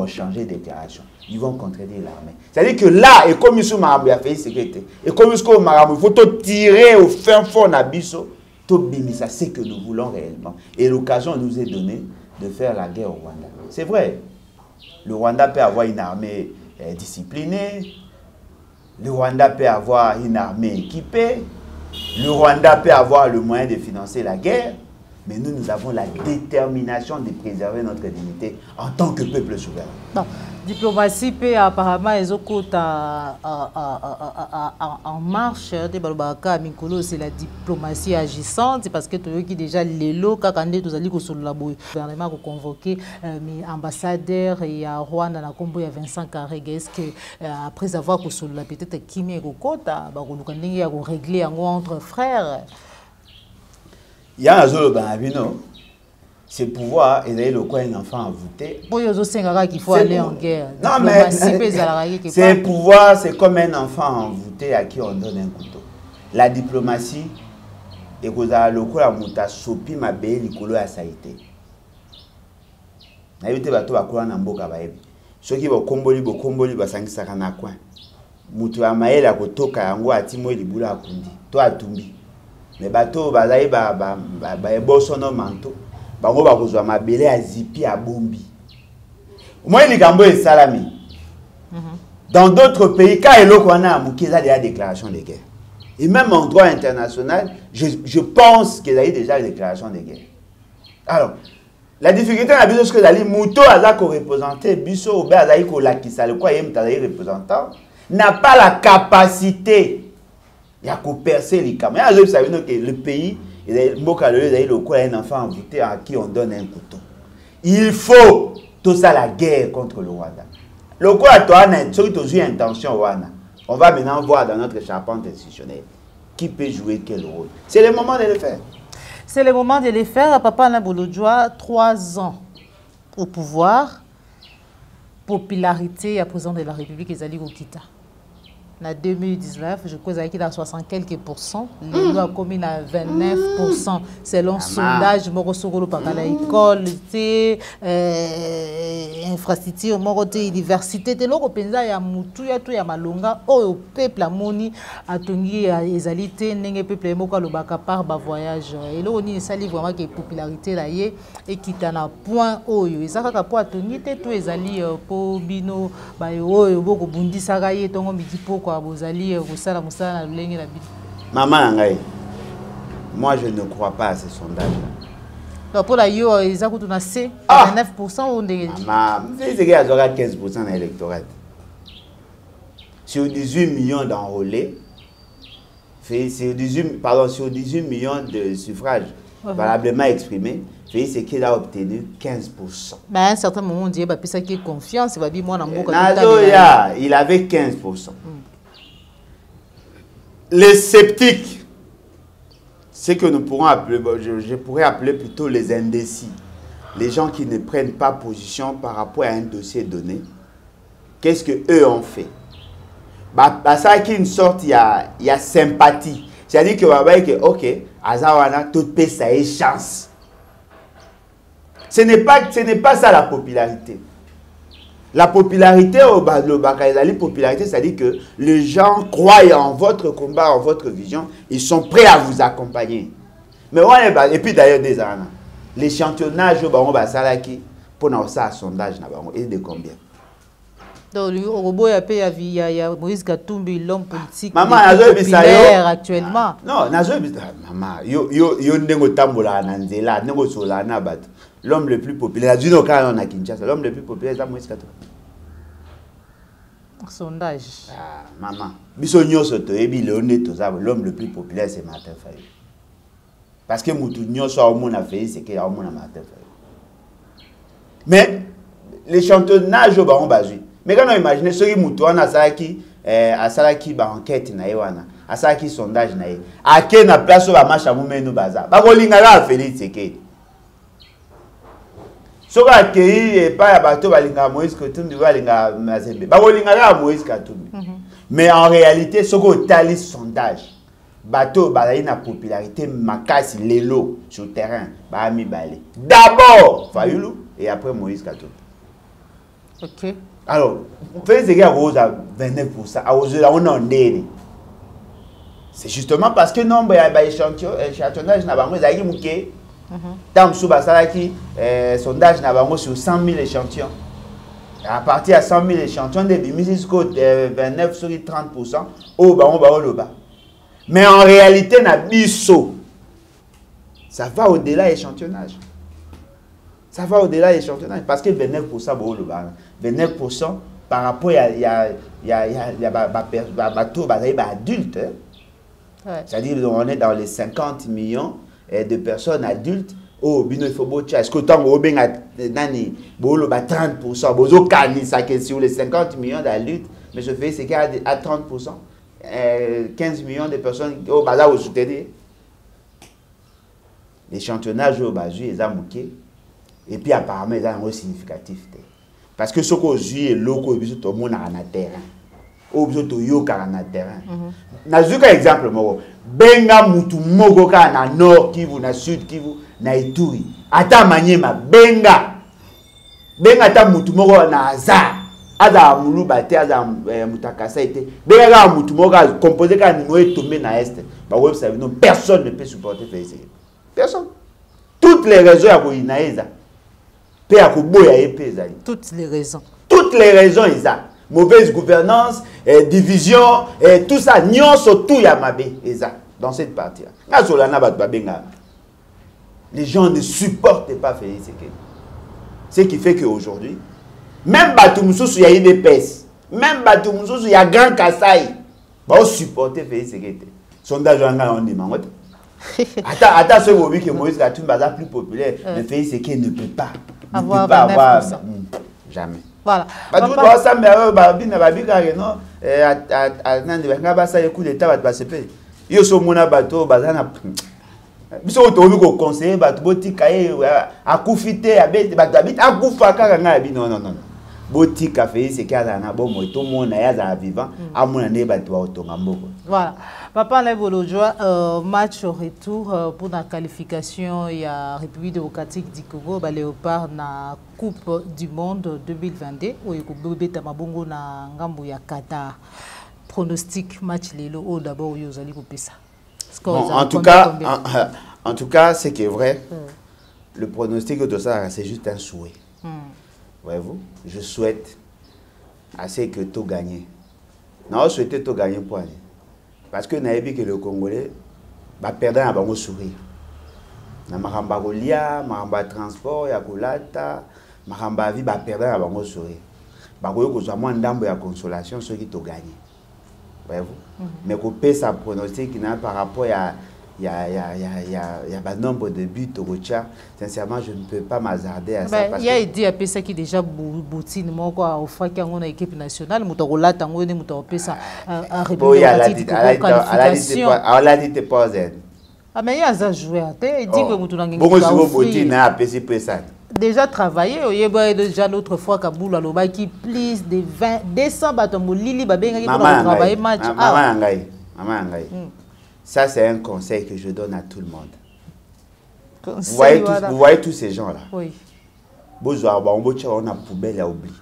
Changer de déclaration. Ils vont contredire l'armée. C'est-à-dire que là, et comme ils a fait sécurité, et comme il faut tirer au fin fond d'Abisso, c'est ce que nous voulons réellement. Et l'occasion nous est donnée de faire la guerre au Rwanda. C'est vrai. Le Rwanda peut avoir une armée disciplinée. Le Rwanda peut avoir une armée équipée. Le Rwanda peut avoir le moyen de financer la guerre. Mais nous, nous avons la détermination de préserver notre dignité en tant que peuple souverain. Bon, diplomatie peut apparemment en marche. C'est la diplomatie agissante parce que tu as déjà les lots quand tu as dit que le gouvernement a convoqué ambassadeur et à Rwanda na Combo ya Vincent Karega. Est-ce que après avoir que peut-être Kimi Kokota a réglé entre frères? Il y a un zolo banabino, c'est pouvoir aider le coin un enfant à voter. Qu'il faut aller en guerre. Non, mais c'est pouvoir, c'est comme un enfant à voter à qui on donne un couteau. La diplomatie, et que le coin a mouta sopi ma belle licolo à saïté. Na yote bato bakula na mboka baebi. Soki bokomboli basangisa na coin. Mutu amaela kotoka yango atimo libula akundi. To atumbi. Les bateaux, bosso no manto, bango bakozwa mabele a zipi a bombi. Moi les gambo et salami. Dans d'autres pays, quand il y a déjà déclaration de guerre. Et même en droit international, je pense qu'il y a déjà des déclarations de guerre. Alors, la difficulté à la que les Mouto a représenté, Bisso ou Béazaïko Lakisa, le quoi représentant, n'a pas la capacité. Il y a qu'à percer les caméras. Vous savez que le pays, il y a un enfant voté à qui on donne un couteau. Il faut tout ça la guerre contre le Rwanda. Le quoi, toi, tu as une intention, on va maintenant voir dans notre charpente institutionnelle qui peut jouer quel rôle. C'est le moment de le faire. C'est le moment de le faire. Papa Nabolodjoa, 3 ans au pouvoir, popularité à président de la République, Ezali Okita. En 2019, je crois qu'il a 60 quelques %. Les a commis à 29% selon sondage. Morosogolo par la école, infrastructure, moroté, université. De l'eau penza ya mutu ya tout ya malonga. Oh peuple amoni atongi ezalité n'engé peuple moka le baka par ba voyage. Et là on y sali vraiment que popularité là y et qui t'en a point oyo. Ezaka ka po atongi te tout ezali po bino ba oyo boko bundi saka ye tongo midipo. Maman, moi je ne crois pas à ces sondages-là. Pour la yo, ils ont 9% ou des. Maman, c'est qu'il y a 15% dans l'électorat. Sur 18 millions d'enrôlés, sur 18 millions de suffrages valablement exprimés, c'est qu'il a obtenu 15%. Mais à un certain moment, on dit que c'est confiance. Il avait 15%. Les sceptiques, c'est que nous pourrons appeler, je pourrais appeler plutôt les indécis, les gens qui ne prennent pas position par rapport à un dossier donné. Qu'est-ce qu'eux ont fait? Ça qui une sorte, il y a sympathie. C'est-à-dire que, ok, Azawana, tout peut ça ait chance. Ce n'est pas ça la popularité. La popularité, c'est-à-dire que les gens croient en votre combat, en votre vision, ils sont prêts à vous accompagner. Mais et puis d'ailleurs, l'échantillonnage pour nous ça sondage et de combien? Donc, le robot a payé Moïse Katumbi, l'homme politique populaire actuellement. Non, maman, l'homme le plus populaire, l'homme le plus populaire, c'est Moïse Katumbi. Sondage. Ah, maman. L'homme le plus populaire, c'est Martin Fayulu. Parce que Moutounio soit au monde a fait, c'est qu'il y a au monde à Martin Fayulu. Mais l'échantillonnage au baron Bazui. Mais quand on imagine ceux qui Moutouana à Salaki, enquête naïwana, à Salaki sondage naï, à quelle place au marche à Moumeno Baza. Babolingala a fait c'est que. soki akei epai ya bato balingaka Moïse Katumbi balingaka Mazembe bakolingaka ya Moïse Katumbi. Mais en réalité soki otali sondage bato bazali na popularité makasi lelo sur terrain ba mibale d'abord Fayulu et après Moïse Katumbi. OK. Alors Félix Tshisekedi a rose à 29%, à rose là on en est. C'est justement parce que nombre ya échantillonnage na bango ezali muke. Tant sous basalaki sondage na bango sur 100 000 échantillons. À partir de 100 000 échantillons de bimis jusqu'au 29 sur 30% au bango baoloba. Mais en réalité na biso ça va au-delà échantillonnage. Ça va au-delà échantillonnage parce que 29% baoloba. 29% par rapport il y a bateau adulte. C'est-à-dire on est dans les 50 millions de personnes adultes. Oh, bino il faut bocha. Est-ce que tant au benga nani bolo ba 30%, bozo kani ça que sur les 50 millions d'adultes, mais je fais c'est qu'à 30%, 15 millions de personnes au baza au soutenir. L'échantillonnage au bazu est amuké et puis apparemment ils ont un significatif parce que ce qu'on joue est loco biso tout le monde na terrain. Au biso to yo ka na terrain. Nazuka exemple moko benga mutu moko ka na nord Kivu na sud Kivu na Ituri ata Manyema benga ata mutu moko na aza muluba te aza mutakasa ete benga ka mutu moko composé ka numéro tombé na est ba web ça non personne ne peut supporter Félix. Personne. Toutes les raisons ya ko inaeza pe ya ko boya epeza. Toutes les raisons isa. Mauvaise gouvernance, division, tout ça, tout yamabe, dans cette partie. Les gens ne supportent pas Félix Tshisekedi. Ce qui fait qu'aujourd'hui, même Batoumoussou, il y a une épaisse, même Batoumoussou, il y a Grand Kassai, va supporter Félix Tshisekedi. Sondage on demande. Attends, ce moment que Moïse Katumbi est plus populaire, mais Félix Tshisekedi ne peut pas avoir jamais. Voilà. Voilà. Papa Lebolojoa, match au retour pour la qualification il y a République démocratique du Congo, Léopard na Coupe du Monde 2022 où il y a Mabongo na Ngambo ya Qatar. Pronostic match lelo au d'abord où vous allez couper ça. Bon, en tout cas, c'est qui est vrai. Le pronostic de ça, c'est juste un souhait. Voyez-vous, je souhaite assez que tout gagne. Non, je souhaite tout gagner pour aller. Parce que nous vu que le Congolais va perdre un bon sourire. Na maramba golia, maramba transport, ya kolata, maramba vie va perdre un bon sourire. Ba koyo ko zwa moins ndambo ya consolation ceux qui to gagner. Voyez-vous? Mais qu'on paie sa pronostic par rapport à il y a un nombre de buts au Rocha. Sincèrement, je ne peux pas m'hazarder à ça. Il y a dit à PSA qui déjà boutine moi au fait qu'on a équipe nationale, Moutogola tango ne Moutopesa à République qualification. Allah dit pas zen. Ah mais il y a ça joué à terre, il dit que Moutolangi. Beaucoup de boutine à PSA. Déjà travaillé, il y a déjà l'autre fois Kaboul Aloba qui plus de 200 bâtons Lili Babenga qui pour travailler match. Maman Angaï. Ça, c'est un conseil que je donne à tout le monde. Vous voyez tous ces gens-là. Oui. On a poubelle à oublier.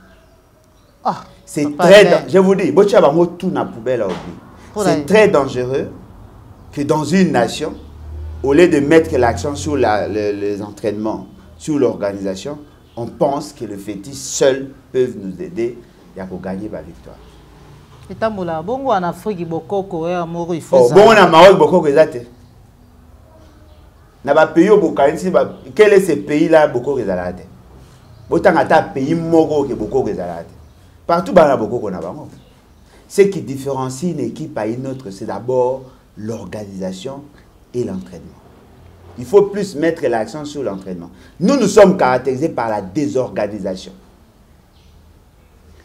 C'est très... Je vous dis, tout na poubelle à oublier. C'est très dangereux que dans une nation, au lieu de mettre l'accent sur les entraînements, sur l'organisation, on pense que le fétiche seul peut nous aider à gagner la victoire. Et tambola bongo en Afrique bokoko ya moko il faut ça. Bongo na Maroc bokoko ezate. Na ba pays bokanisi ba quel est ce pays là bokoko ezalate. Botanga ta pays moko ke bokoko ezalate. Partout ba na bokoko na bango. Ce qui différencie une équipe à une autre, c'est d'abord l'organisation et l'entraînement. Il faut plus mettre l'accent sur l'entraînement. Nous sommes caractérisés par la désorganisation.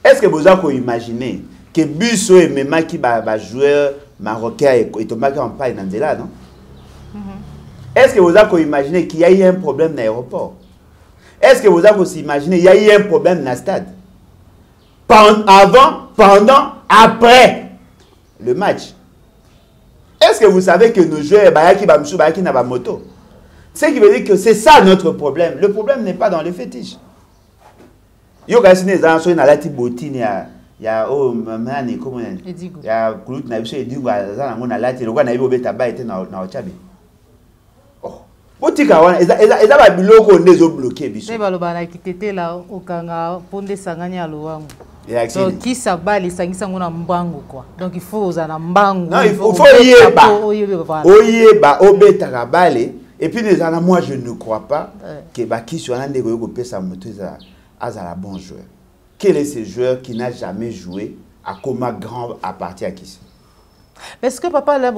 Est-ce que vous avez imaginé que Busso et Mema qui va jouer marocain et Tomaki en paille dans non? Est-ce que vous avez imaginé qu'il y a eu un problème dans l'aéroport? Est-ce que vous avez aussi imaginé, il y a eu un problème dans le stade? Avant, pendant, après le match. Est-ce que vous savez que nos joueurs, qui n'a pas moto? Ce qui veut dire que c'est ça notre problème. Le problème n'est pas dans les fétiches. Il y a des gens qui ont été botines, il y a oh mamani comment il y a kulut na biso edingo azana mona lati lokwa na ibo beta ba ete na ochabe. Oh. Botika wana eza ba biloko ndezo bloquer biso. Ne baloba na kitete la okanga ponde sanganya alowangu. Donc qui s'abale sangisa ngona mbango quoi. Donc il faut osana mbango. Non, il faut oyeba obeta kabale et puis les ana moi je ne crois pas que ba qui sur ande ko ko pesa moto za la bon joueur. Quel est ce joueur qui n'a jamais joué à Coma Grand à partir à qui? Est-ce que papa là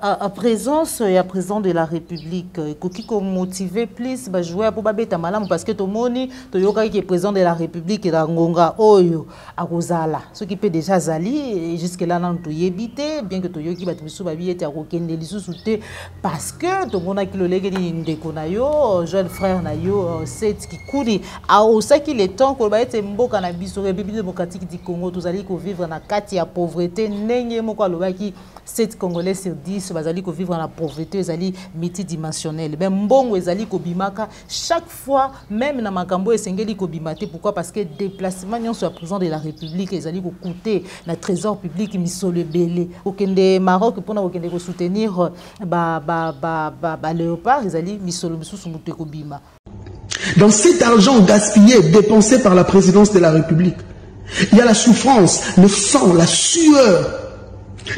à présence et à présent de la République qui motiver plus ba jouer pour babeta malamu parce que to moni to yoka qui est président de la République et la ngonga oyo à Rosala ce qui peut déjà zali jusque là nan to yebité bien que to yoki ba biso ba biete à kokende lisusuté parce que to mona ki lo legeli ndeko na yo jeune frère na yo c'est qui kuri a osaki le temps ko ba ete mboka na biso République démocratique du Congo to zali ko vivre na kati ya pauvreté ndenge moko alobaki 7 Congolais sur 10 bazali ko vivre dans la pauvreté ezali multidimensionnelle mais mbongo ezali ko bimaka chaque fois même na makambo esengeli ko bimate pourquoi parce que déplacement nyonso ya président de la République ezali ko coûter na trésor public misolo belé okende Maroc pour na okende ko soutenir ba léopard ezali misolo misusu mutu ko bima. Dans cet argent gaspillé dépensé par la présidence de la République il y a la souffrance, le sang, la sueur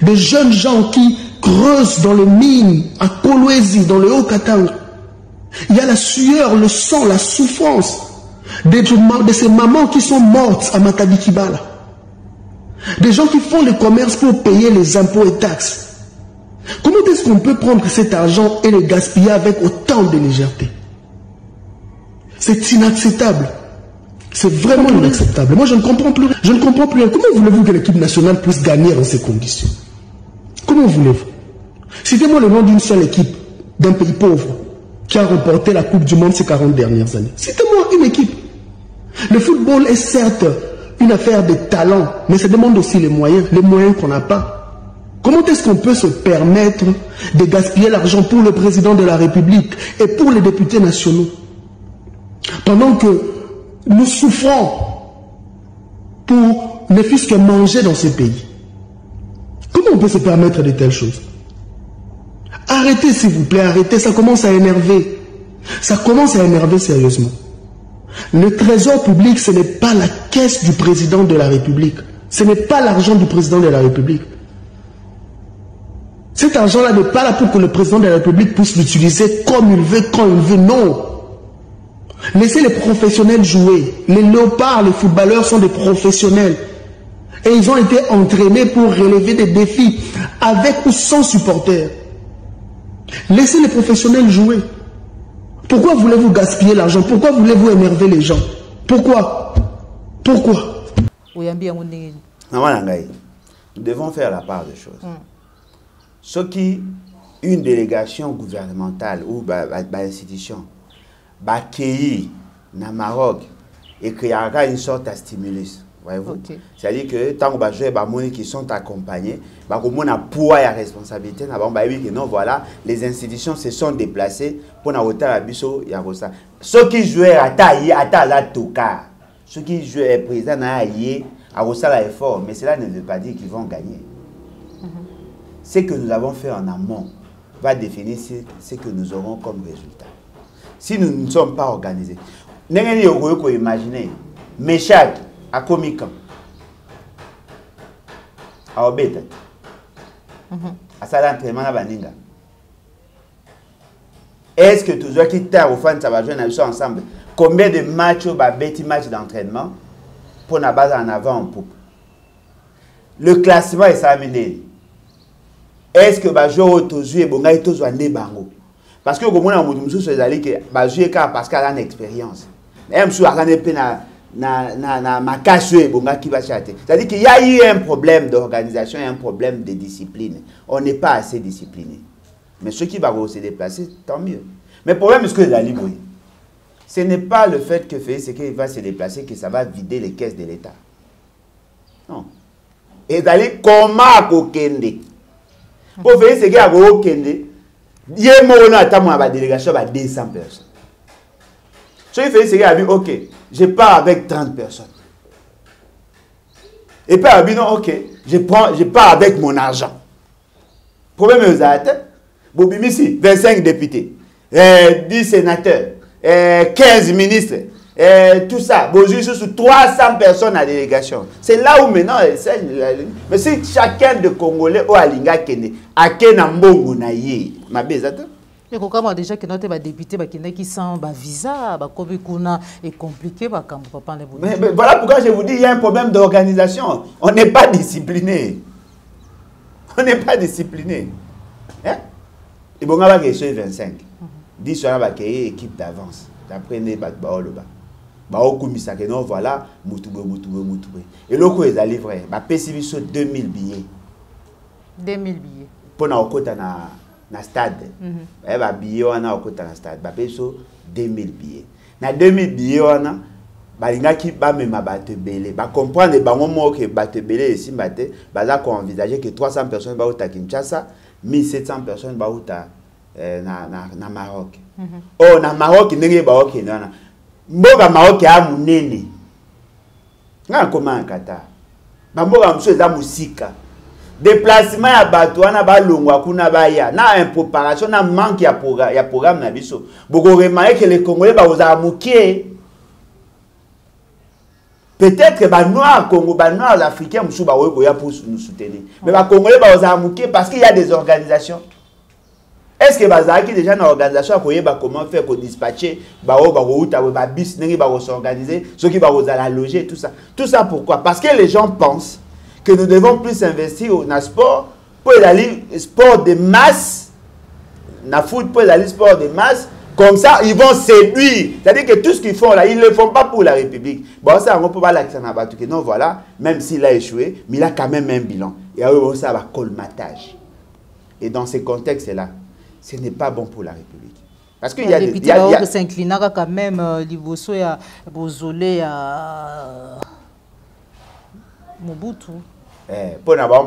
des jeunes gens qui creusent dans les mines à Kolwezi, dans le Haut-Katanga. Il y a la sueur, le sang, la souffrance de ces mamans qui sont mortes à Matadi-Kibala. Des gens qui font le commerce pour payer les impôts et taxes. Comment est-ce qu'on peut prendre cet argent et le gaspiller avec autant de légèreté? C'est inacceptable. C'est vraiment inacceptable. Moi, je ne comprends plus. Je ne comprends plus. Comment voulez-vous que l'équipe nationale puisse gagner dans ces conditions? Comment voulez-vous? Citez-moi le nom d'une seule équipe d'un pays pauvre qui a remporté la Coupe du Monde ces 40 dernières années. Citez-moi une équipe. Le football est certes une affaire de talent, mais ça demande aussi les moyens qu'on n'a pas. Comment est-ce qu'on peut se permettre de gaspiller l'argent pour le président de la République et pour les députés nationaux pendant que nous souffrons pour ne fût-ce que manger dans ces pays? Comment on peut se permettre de telles choses? Arrêtez s'il vous plaît, arrêtez, ça commence à énerver. Ça commence à énerver sérieusement. Le trésor public, ce n'est pas la caisse du président de la République. Ce n'est pas l'argent du président de la République. Cet argent-là n'est pas là pour que le président de la République puisse l'utiliser comme il veut, quand il veut, non. Laissez les professionnels jouer. Les léopards, les footballeurs sont des professionnels. Et ils ont été entraînés pour relever des défis avec ou sans supporters. Laissez les professionnels jouer. Pourquoi voulez-vous gaspiller l'argent? Pourquoi voulez-vous énerver les gens? Pourquoi? Pourquoi? Nous devons faire la part des choses. Ce qui, une délégation gouvernementale ou institution, accueillir na Maroc et qu'il y aura une sorte de stimulus. Voyez-vous? Okay. C'est-à-dire que tant que les gens qui sont accompagnés, ils ont poids et responsabilité. Non, voilà, les institutions se sont déplacées pour n'avoir la biso. Ceux qui jouent à tailler, à la toka, ceux qui jouent à président à l'effort, mais cela ne veut pas dire qu'ils vont gagner. Ce que nous avons fait en amont va définir ce que nous aurons comme résultat. Si nous ne sommes pas organisés, imaginez, Meshach à Comican, à Obeta, à Salantrement à Baninga. Est-ce que tous ceux qui t'ont au fan, ça va jouer ensemble? Combien de matchs, petit match d'entraînement pour la base en avant en poupe? Le classement est terminé. Est-ce que les joueurs ont joué et ils ont joué bango? Parce que comme on a dit que jouer parce qu'elle a une expérience. Même si elle a ma cache qui va chatter. C'est-à-dire qu'il y a eu un problème d'organisation et un problème de discipline. On n'est pas assez discipliné. Mais ceux qui vont se déplacer, tant mieux. Mais le problème est que la libre. Ce n'est pas le fait que Félix Sekei va se déplacer que ça va vider les caisses de l'État. Non. Et d'aller comment kokende. Pour Félix Sekei à kokende, il y a une délégation de 200 personnes. Si Félix Sekei a dit, ok, je pars avec 30 personnes. Et puis, il a dit, non, ok, je pars avec mon argent. Problème est aux Bobimisi, 25 députés, 10 sénateurs, 15 ministres, tout ça. Bonjour, sous 300 personnes à délégation. C'est là où maintenant, mais si chacun de Congolais ou Alinga Kene, a Kena Mbongo na ye, ma bezata. Et quand déjà que notre député qui sont visa, est compliqué, mais voilà pourquoi je vous dis il y a un problème d'organisation. On n'est pas discipliné. On n'est pas discipliné. Hein? Et bon, on va gagner 25. 10 soirs, on va gagner équipe d'avance. D'après les Baoloba. Voilà, Moutoube. Et le coup est allé vrai. Bah, PCB sur 2000 billets. 2000 billets. Pour na okota na stade. Eh ba billets on a okota na stade. Bah, PCB 2000 billets. Na 2000 billets on a balinga ki ba mema bato belé. Ba comprendre bango mo que bato belé ici baté, baza ko envisager que 300 personnes ba uta Kinshasa, 1700 personnes ba uta na Maroc. Oh na Maroc ndenge ba ok na mboga Maroc ya munene. Nga koma Qatar. Ba mboga mso eza musika. Déplacement ya bato wana ba longwa kuna ba ya na impréparation na manque ya programme na biso. Boko remarquer que les Congolais ba oza mukie. Peut-être que les Noirs Congo, les Noirs Africains pour nous soutenir. Mais les Congolais sont parce qu'il y a des organisations. Est-ce que les déjà dans l'organisation comment faire pour dispatcher, bis, s'organiser, ceux qui vont loger, tout ça. Tout ça pourquoi? Parce que les gens pensent que nous devons plus investir dans le sport pour aller sport de masse, dans le foot pour aller sport de masse. Comme ça, ils vont séduire. C'est-à-dire que tout ce qu'ils font là, ils ne le font pas pour la République. Bon, ça, on ne peut pas l'accent à Batou. Non, voilà, même s'il a échoué, mais il a quand même un bilan. Et alors, ça va colmatage. Et dans ces contextes-là, ce n'est pas bon pour la République. Parce qu'il y a des... Il y a s'incliner quand même, Liboso et Bozolé à Mobutu. Pour n'avoir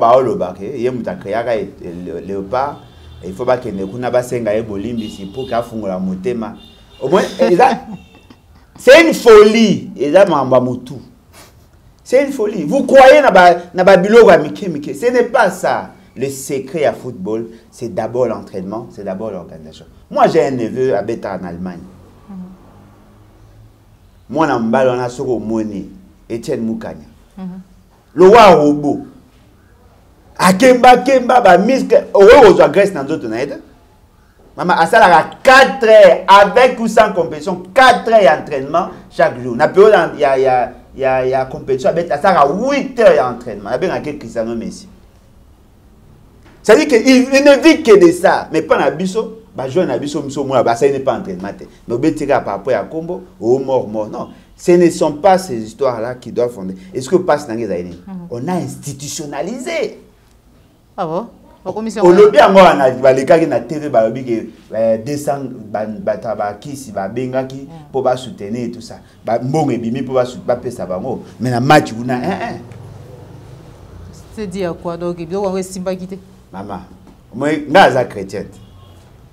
il y a un léopard. Il faut pas que nous pour qu'il la motema. Au moins, c'est une folie. C'est une folie. Vous croyez na babilo wa mike. Ce n'est pas ça. Le secret à football, c'est d'abord l'entraînement, c'est d'abord l'organisation. Moi, j'ai un neveu à Beta en Allemagne. Moi, on a sur Moni, Etienne Moukanya. Le roi robot. Akemba ba miske ozo Grèce dans d'autres naïdes. Maman asala 4 heures avec ou sans compétition, 4 heures d'entraînement chaque jour. Na période il y a compétition avec asala 8 heures d'entraînement. Avec un Cristiano Messi. Ça dit que il ne vit que de ça, mais pas na biso, ba jouer na biso mso moi ba ça n'est pas entraînement. Mais obetira par rapport à Combo au mort non. Ce ne sont pas ces histoires là qui doivent fonder. Est-ce que passe dans les années? On a institutionnalisé. Ah bon? Au lobby, on a les cas qui ont TV, descendre, qui benga qui pour soutenir et tout ça. Bon et bimi pour soutenir ça va mo. Mais la match vous na c'est dire quoi donc il doit avoir Simba quitter. Maman, moi naza chrétienne.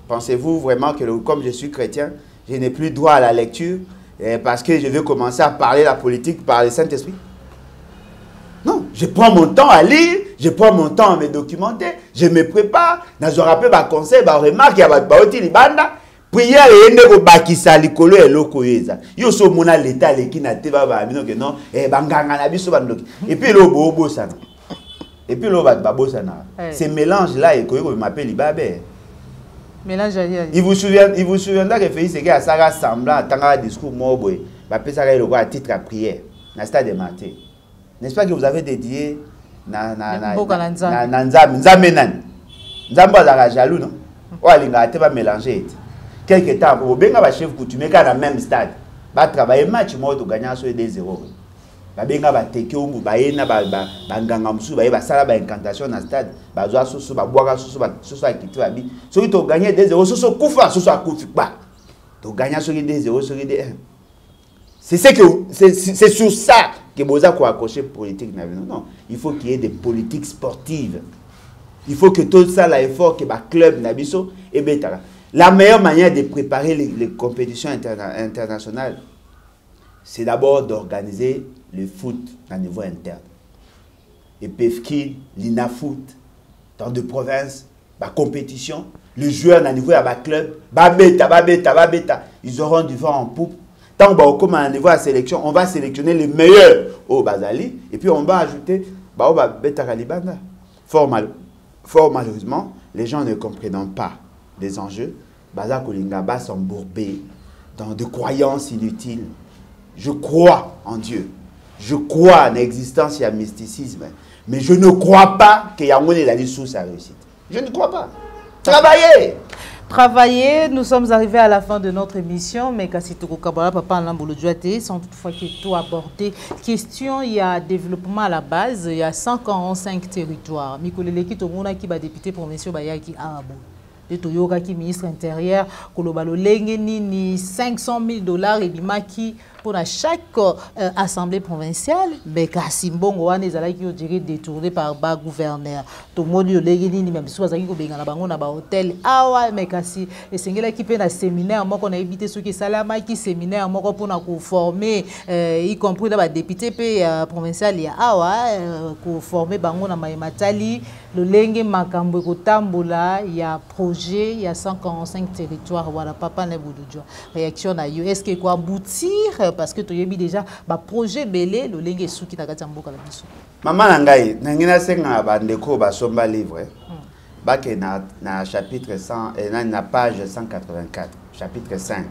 Pensez-vous vraiment que comme je suis chrétien, je n'ai plus droit à la lecture parce que je veux commencer à parler la politique par le Saint-Esprit? Non, je prends mon temps à lire, je prends mon temps à me documenter, je me prépare, je rappelle ma conseil, ma remarque, il y a des banda, prière et ne bakisa likolo et lokoyeza. Yo so mona l'état qui n'a te va que non, et banganga na biso bandoki. Et puis le bobo sana. Et puis le babo sana. Ces mélanges là et qu'on m'appelle Ibabé. Mélange il vous souviendra que Félix Sekei a ça semblant tant un discours moboy, ba pesa le à titre à prière, na stade de Marté. N'est-ce pas que vous avez dédié Nzambe azaka jaloux non? O alinga te ba mélanger. Quelque temps pour benga ba chef coutumier ka na même stade. Ba travailler match mo to gagner sur 2-0. Ba benga ba teke umbu ba yena ba nganga musu ba sala ba incantation na stade. Ba zo susu ba boaka susu ba susu akiti ba bi. So to gagner 2-0 susu kufa susu akufi ba. Donc, gagnant sur l'idée 0 sur l'idée 1. C'est sur ça que Boza a accroché politique. Non, il faut qu'il y ait des politiques sportives. Il faut que tout ça, l'effort que le club Nabiso et Betara. La meilleure manière de préparer les compétitions internationales, c'est d'abord d'organiser le foot à niveau interne. Et PEFKID, l'INAFOOT, dans deux provinces, la compétition, les joueurs à niveau à club, beta, ils auront du vent en poupe. Tant qu'on va à niveau à sélection, on va sélectionner les meilleurs au Bazali et puis on va ajouter beta Kalibanda. Fort malheureusement, les gens ne comprennent pas les enjeux. Baza Kolingaba s'embourbé dans des croyances inutiles. Je crois en Dieu. Je crois en l'existence et en mysticisme. Mais je ne crois pas que Yangon est la sous sa réussite. Je ne crois pas. Travailler, nous sommes arrivés à la fin de notre émission, mais quand c'est au Kabbalah, papa sans toutefois qu'il tout abordé. Question, il y a développement à la base, il y a 145 territoires. Mikolele qui qui va député provincial Bayaki Arabo. De Toyoka qui ministre intérieur, Kolobalo Lengeni ni 500 000 $ et bimaki pour chaque assemblée provinciale, mais Kasimbongo wane ezala qui dirait détourné par bas gouverneur. To moni Lengeni ni même soit ko benga na bango na ba hôtel awa mais kasi esengela qui pe na séminaire moko na éviter ceux qui salama qui séminaire moko pour na ko former y compris ba député pe provincial ya awa ko former bango na matali le lenge makambo ko tambola ya projet il y a 145 territoires voilà papa na boudoujo réaction na yo est-ce que quoi aboutir parce que tu as déjà ba projet belé le lenge souki na katamboka la biso maman nangai nangina senga ba ndeko ba somba livre ba ke na chapitre 100 et na page 184 chapitre 5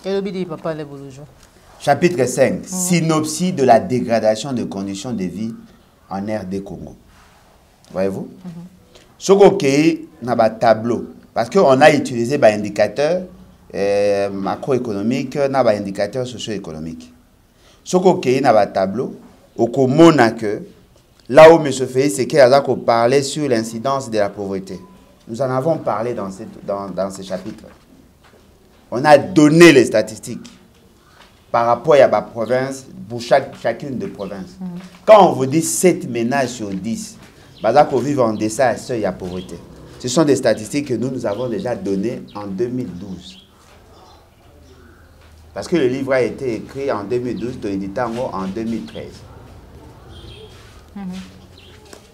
et le bidi papa na boudoujo chapitre 5 synopsis de la dégradation des conditions de vie en RD Congo. Voyez-vous? Ce qu'on a un tableau, parce qu'on a utilisé des indicateurs macroéconomiques, des indicateurs socio-économiques. Ce qu'on a un tableau, on a que là où M. Félix Sekei a parlé sur l'incidence de la pauvreté. Nous en avons parlé dans ce chapitre. On a donné les statistiques par rapport à la province, pour chacune des provinces. Quand on vous dit 7 ménages sur 10, qu'on vit en deçà de seuil à pauvreté. Ce sont des statistiques que nous avons déjà données en 2012. Parce que le livre a été écrit en 2012, en 2013.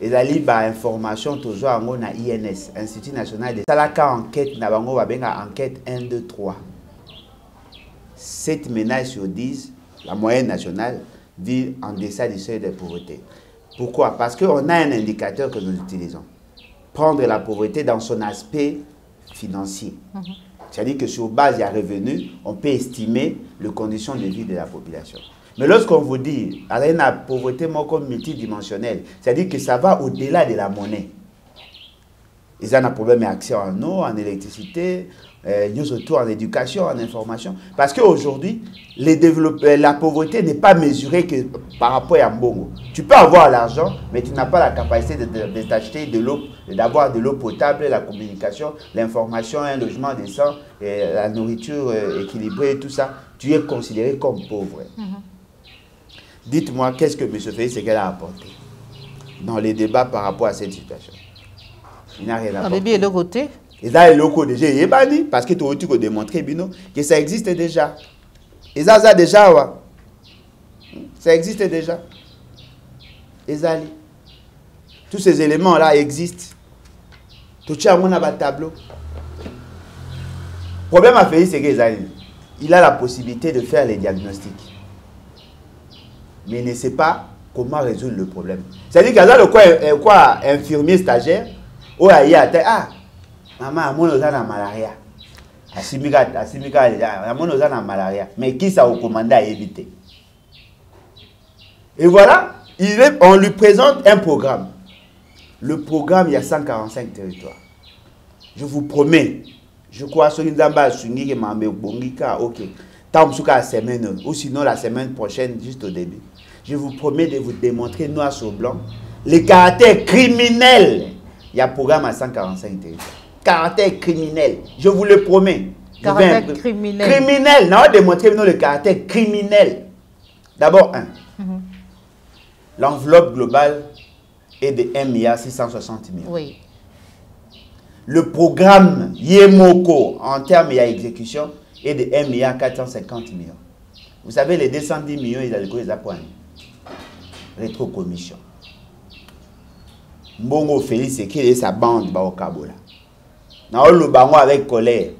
Et la libre information toujours en INS, Institut National de Salaka enquête, enquête 1, 2, 3. 7 ménages sur 10, la moyenne nationale, vivent en deçà du seuil de pauvreté. Pourquoi? Parce qu'on a un indicateur que nous utilisons. Prendre la pauvreté dans son aspect financier. C'est-à-dire que sur base des revenus, on peut estimer les conditions de vie de la population. Mais lorsqu'on vous dit, la pauvreté multidimensionnelle, c'est-à-dire que ça va au-delà de la monnaie. Ils ont un problème d'accès en eau, en électricité, surtout en éducation, en information. Parce qu'aujourd'hui, la pauvreté n'est pas mesurée que par rapport à Mbongo. Tu peux avoir l'argent, mais tu n'as pas la capacité de t'acheter de l'eau, d'avoir de l'eau potable, la communication, l'information, un logement décent, la nourriture équilibrée, tout ça. Tu es considéré comme pauvre. Dites-moi, qu'est-ce que M. Félix Sekei a apporté dans les débats par rapport à cette situation? Il n'a rien apporté. Et de l'autre côté? Et là, le locaux déjà, il est banni parce que tu as démontré que ça existe déjà. Et ça déjà, ouais. Ça existe déjà. Et ça, tous ces éléments-là existent. Tout ça, on a un tableau. Le problème à Félix, c'est qu'il a la possibilité de faire les diagnostics. Mais il ne sait pas comment résoudre le problème. C'est-à-dire qu'il y a quoi infirmier stagiaire, ou il y a maman, on a la malaria. Malaria. Mais qui ça au commandé à éviter? Et voilà, on lui présente un programme. Le programme, il y a 145 territoires. Je vous promets, je crois que ok. La semaine, ou sinon la semaine prochaine, juste au début. Je vous promets de vous démontrer noir sur blanc les caractères criminels. Il y a un programme à 145 territoires. caractère criminel. Je vous le promets. Caractère criminel. Criminel. Nous allons démontrer le caractère criminel. D'abord, l'enveloppe globale est de 1,660 milliard. Oui. Le programme Yemoko en termes d'exécution est de 1,450 milliard. Vous savez, les 210 millions, ils allaient les apprendre. Rétrocommission. Mbongo Félix, c'est qu'il est sa bande au Kabola. Nous le bango avec colère.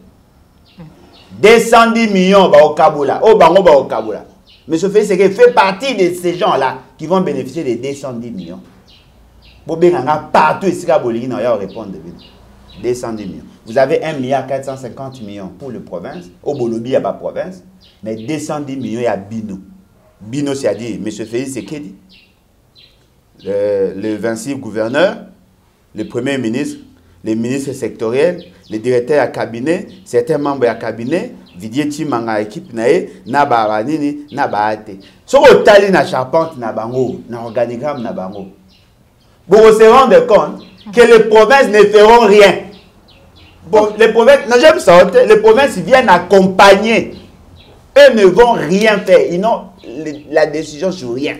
210 millions au Kabola. Au bango au Kabola. Mais ce fait, c'est qu'il fait partie de ces gens-là qui vont bénéficier des 210 millions. Pour bien partout ici, il y a répondre. 210 millions. Vous avez 1,450 millions pour la province. Au Bolobi, il n'y a pas de province. Mais 210 millions, il y a Bino. Bino, c'est-à-dire, M. Félix, c'est qui dit? Le 26 gouverneur, le premier ministre, les ministres sectoriels, les directeurs à cabinet, certains membres à cabinet, Vidier Timanga équipe na baranini na baate. So otali na charpente na bango, na organigramme na bango. Vous vous rendez compte que les provinces ne feront rien. Bon, les provinces, non, j'aime ça, les provinces viennent accompagner. Eux ne vont rien faire. Ils n'ont la décision sur rien.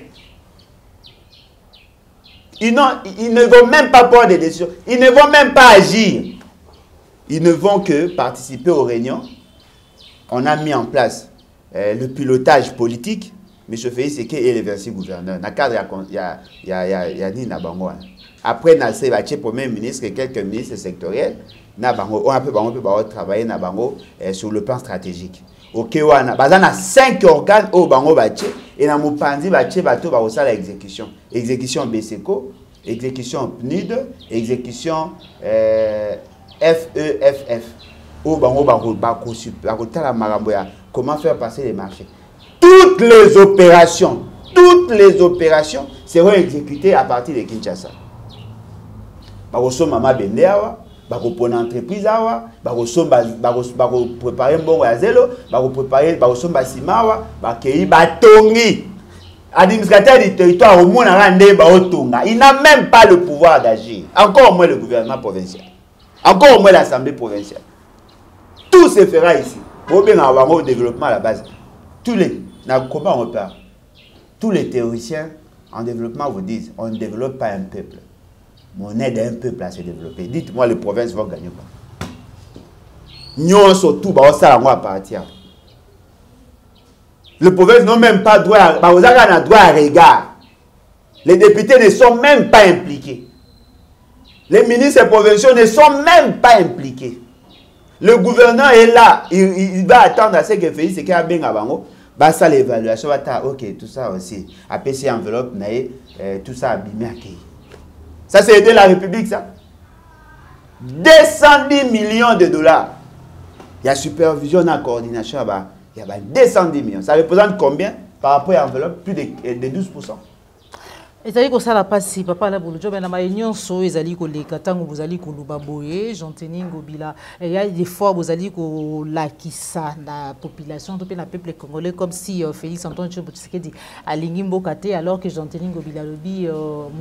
Ils ne vont même pas prendre des décisions. Ils ne vont même pas agir. Ils ne vont que participer aux réunions. On a mis en place le pilotage politique. M. Félix Seke et les 26 gouverneurs. Dans le cadre, il y a ni Nabango. Après, il y a le premier ministre et quelques ministres sectoriels. On a pu travailler sur le plan stratégique. Ok, on a 5 organes au Bango Baché et dans mon pandi Baché bateau va aussi l'exécution. Exécution BSECO, exécution PNUD, exécution FEFF. Au Bango Bako la Maramboya. Comment faire passer les marchés? Toutes les opérations seront exécutées à partir de Kinshasa. Baroso Mama Bendeawa. Pour une entreprise, préparer un bon zélo, préparer un simawa, batongi. Administrateur du territoire au monde il n'a même pas le pouvoir d'agir. Encore moins le gouvernement provincial. Encore moins l'Assemblée provinciale. Tout se fera ici. Pour bien avoir un développement à la base. Comment on parle? Tous les théoriciens en développement vous disent on ne développe pas un peuple. On aide un peuple à se développer. Dites-moi, les provinces vont gagner quoi? Nous, surtout, ça va partir. Les provinces n'ont même pas droit à regard. Les députés ne sont même pas impliqués. Les ministres provinciaux ne sont même pas impliqués. Le gouverneur est là. Il va attendre à ce que Félix Seke Abenga bango. Ça l'évaluation. Ok, tout ça aussi. APC enveloppe, tout ça abîmé à qui? Ça, c'est aider la République, ça. 210 millions de dollars. Il y a supervision et coordination, il y a 210 millions. Ça représente combien par rapport à l'enveloppe? Plus de 12%. Et ça dit que ça n'a pas si papa là pour le job, mais la union so ezali ko leka tango bozali ko lubaboye, Jean-Teni Ngobila. Il y a des fois bozali ko lakisa na population, to pe na peuple congolais comme si Félix Antoine Tshisekedi alingi mboka te alors que Jean-Teni Ngobila lobi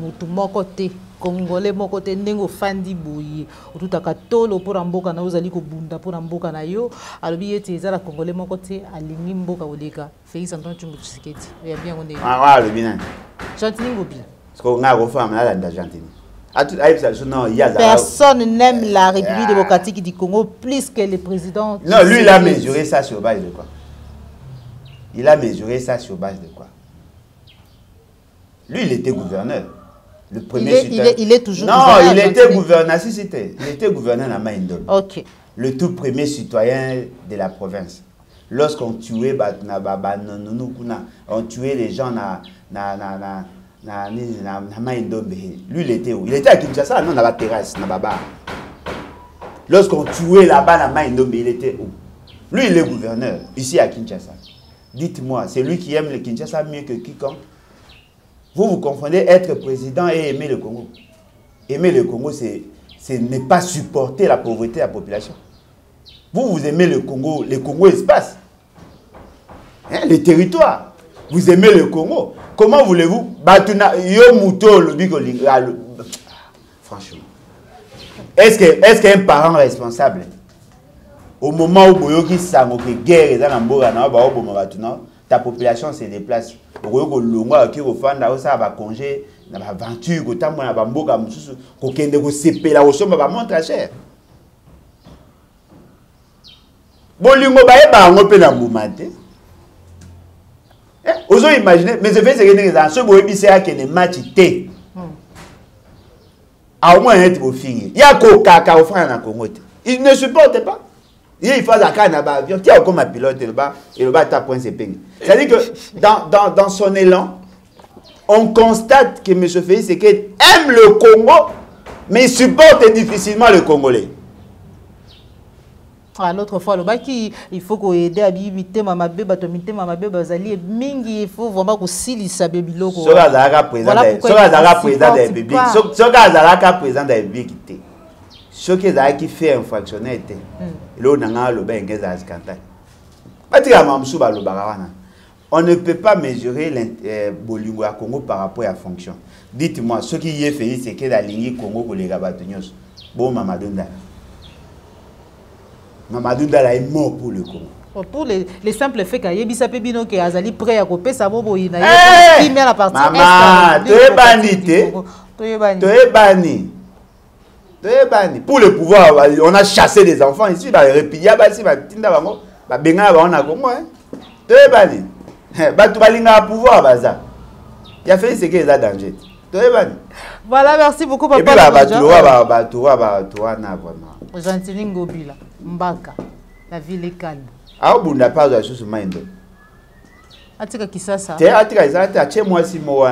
mutu moko te congolais moko te ndengo fandi boyi otutaka tolo pour mboka na ozali ko bunda pour mboka na yo alobi ete ezala congolais moko te alingi mboka oleka Félix Antoine Tshisekedi. Ya bien on est. Ah le bien. Jean-Teni Ngobila. Personne n'aime la République démocratique du Congo plus que le président. Non, lui, il a mesuré ça sur base de quoi? Il a mesuré ça sur base de quoi? Lui, il était gouverneur. Le premier il est toujours gouverneur. Non, il était gouverneur. Si, c'était. Il était gouverneur à Maïndo. Ok. Le tout premier citoyen de la province. Lorsqu'on tuait, on tuait les gens lui, il était où? Il était à Kinshasa, non, dans la terrasse, dans la bar. Lorsqu'on tuait là-bas, dans Maïndombe, il était où? Lui, il est gouverneur, ici à Kinshasa. Dites-moi, c'est lui qui aime le Kinshasa mieux que quiconque? Vous confondez être président et aimer le Congo. Aimer le Congo, c'est ne pas supporter la pauvreté de la population. Vous aimez le Congo espace. Hein, le territoire. Vous aimez le Congo. Comment voulez-vous? Franchement. est-ce qu'un parent responsable au moment où boyoki sango que guerre est dans mboka na ba oboma tuna ta population se déplace boyoko longwa ki ko fanda o ça va congé na ba aventure ko tambo na ba mboka mususu ko kende ko sepela o somba ba montre cher bolingo ba e ba ngo pe na mbumate ozo imaginer mais je fais ce que les gens so boyebi c'est que les match té au moins être au fini ya ko kaka au fana na Congo il ne supporte pas. Il faut un avion. Tiens, comme un pilote, il va taper ses ping. C'est-à-dire que dans son élan, on constate que M. Félix Tshisekedi aime le Congo, mais il supporte difficilement le Congolais. L'autre fois, il faut qu'on aide à éviter ma bébé, il faut vraiment que si ça bébé loco. Ce gars président de la République. Ce gars président de la République. Ce qui fait infractionner, on ne peut pas mesurer le Congo par rapport à la fonction. Dites-moi, ce qui est fait, c'est que la ligne Congo pour les Gabatonios. Bon, Mamadou Ndala est mort pour le Congo. Pour les simples faits qu'il y a des qui Azali prêt à couper sa bobo, il y a la partie. Maman, tu es banni. Pour le pouvoir, on a chassé des enfants ici, on a répié, on a pouvoir. Il a fait ce qu'il a danger. Voilà, merci beaucoup, papa. Et puis, Gentili Ngobila, Mbaka, la ville est calme. Ah, on n'a pas de choses sur Maïndo. Atika Kisasa. Moi, si moi,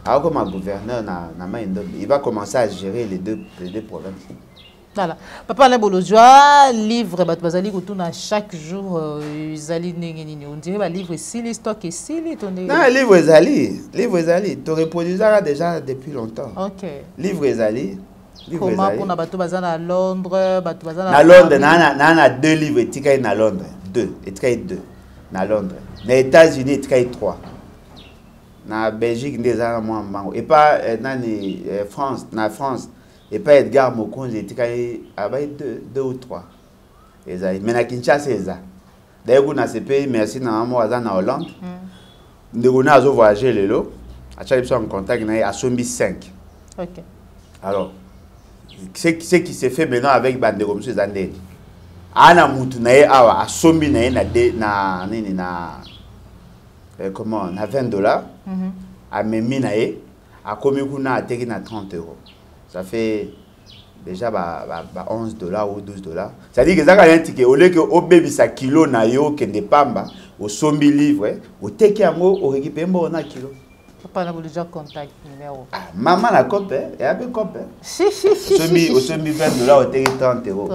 alors comme un gouverneur, il va commencer à gérer les deux problèmes. Voilà. Papa Labolojwa, livre, chaque jour, on dirait livre ici, l'histoire ici, non, livre Ezali. Tu reproduis ça déjà depuis longtemps. Ok. Livre Ezali. Comment on a battu à Londres, à Londres, on a 2 livres, et à Londres. 2, et 2. À Londres. Aux États-Unis, et 3. Na Belgique déjà moi et pas France na France et pas Edgar Mokonzi était avec 2 ou 3 mais na Kinshasa ça d'ailleurs na ce pays merci na moi na Hollande nous on a voyagé lelo à chaque fois en contact na à Sombi 5. OK. Alors ce qui se fait maintenant avec bande comme ces années ana mutu na awa à Sombi na comment on a $20 à Meminae à Komikuna à Teki na 30 €. Ça fait déjà $11 ou $12. C'est-à-dire que ça a un ticket au lieu que au baby sa kilo na yo kende pamba au sombi livre au Teki yango au récupérer bon na kilo. Papa na déjà contact numéro. Ah maman la copé et avec copé. Au sombi $20 au Teki 30 €.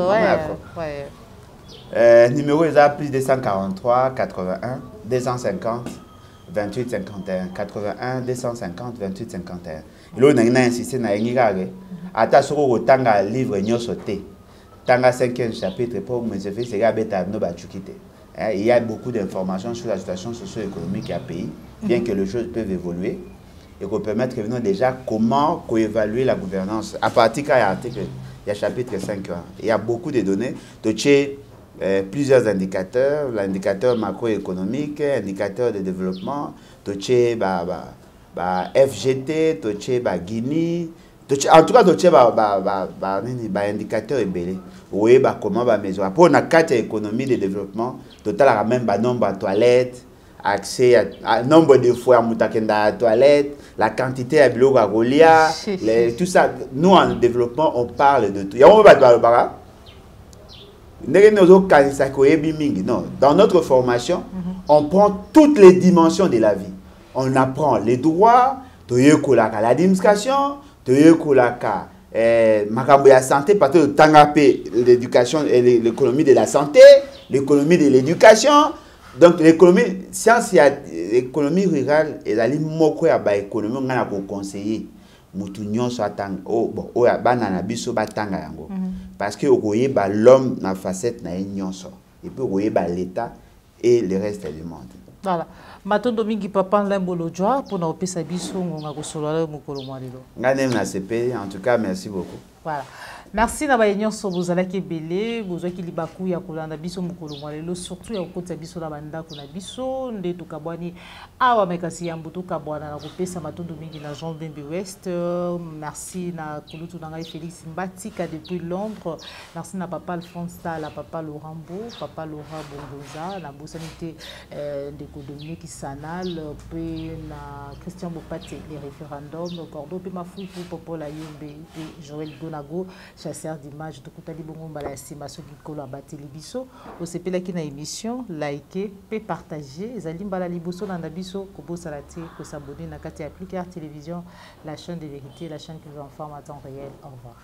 Ouais. Numéro est à plus 243 81 250 28 51 81 250 28 51. Et là on a insisté na ngirage ata soko tanga livre nyoso te. Tanga 5e chapitre pour me faire c'est gars beta no ba chukite. Il y a beaucoup d'informations sur la situation socio-économique du pays, bien que les choses peuvent évoluer et qu'on permettre que déjà comment évaluer la gouvernance à partir de l'article il y a chapitre 5. Il y a beaucoup de données de plusieurs indicateurs, l'indicateur macroéconomique, indicateur de développement, FGT, Guinée, en tout cas, indicateur est belé. Oui, comment mesurer. Pour une carte économie de développement, total même nombre de toilettes, accès à nombre de fois à la toilette, la quantité à bilo à Golia, tout ça. Nous en développement, on parle de tout. Non, dans notre formation, on prend toutes les dimensions de la vie. On apprend les droits, l'administration, la santé, parce que l'éducation et l'économie de la santé, l'économie de l'éducation. Donc l'économie, science, l'économie rurale, et la limoko ya ba économie on a conseiller. Mutu nyonso atang bon oya bana na biso batanga yango parce que okoyeba l'homme na facette na nyonso et puis okoyeba l'état et le reste du monde. Voilà. Matondo mingi papa Labolojwa pour na opesa biso ngonga ko solola mokolo mwa lelo. Ngane na CP en tout cas merci beaucoup. Voilà. Merci na bayenyo so bozala ke belé, bozwa ki libaku ya kolanda biso mukolo mwalelo surtout ya kokota biso na banda kuna biso nde tukabwani awa mekasi ya mbutu kabwana na kopesa matundu mingi na Jean Bembe West. Merci na kulutu na ngai Félix Mbatika depuis Londres. Merci na papa Alphonse Tala, papa Laurent papa Laurent Bongoza, na bosanité ndeko Dominique Sanal, pe na Christian Bopate les référendums, Cordo pe mafufu popola yombe pe Joël Gonago, chasseur d'images de Koutali Bongo la Simaso Gikolo Abateli Biso. Au CPLA qui na émission, likez, pe partager, Zalimba la Liboso Nandabiso, Kobo Salate, ko s'abonner na Kati Appliquer Télévision, la chaîne de vérité, la chaîne qui vous informe à temps réel. Au revoir.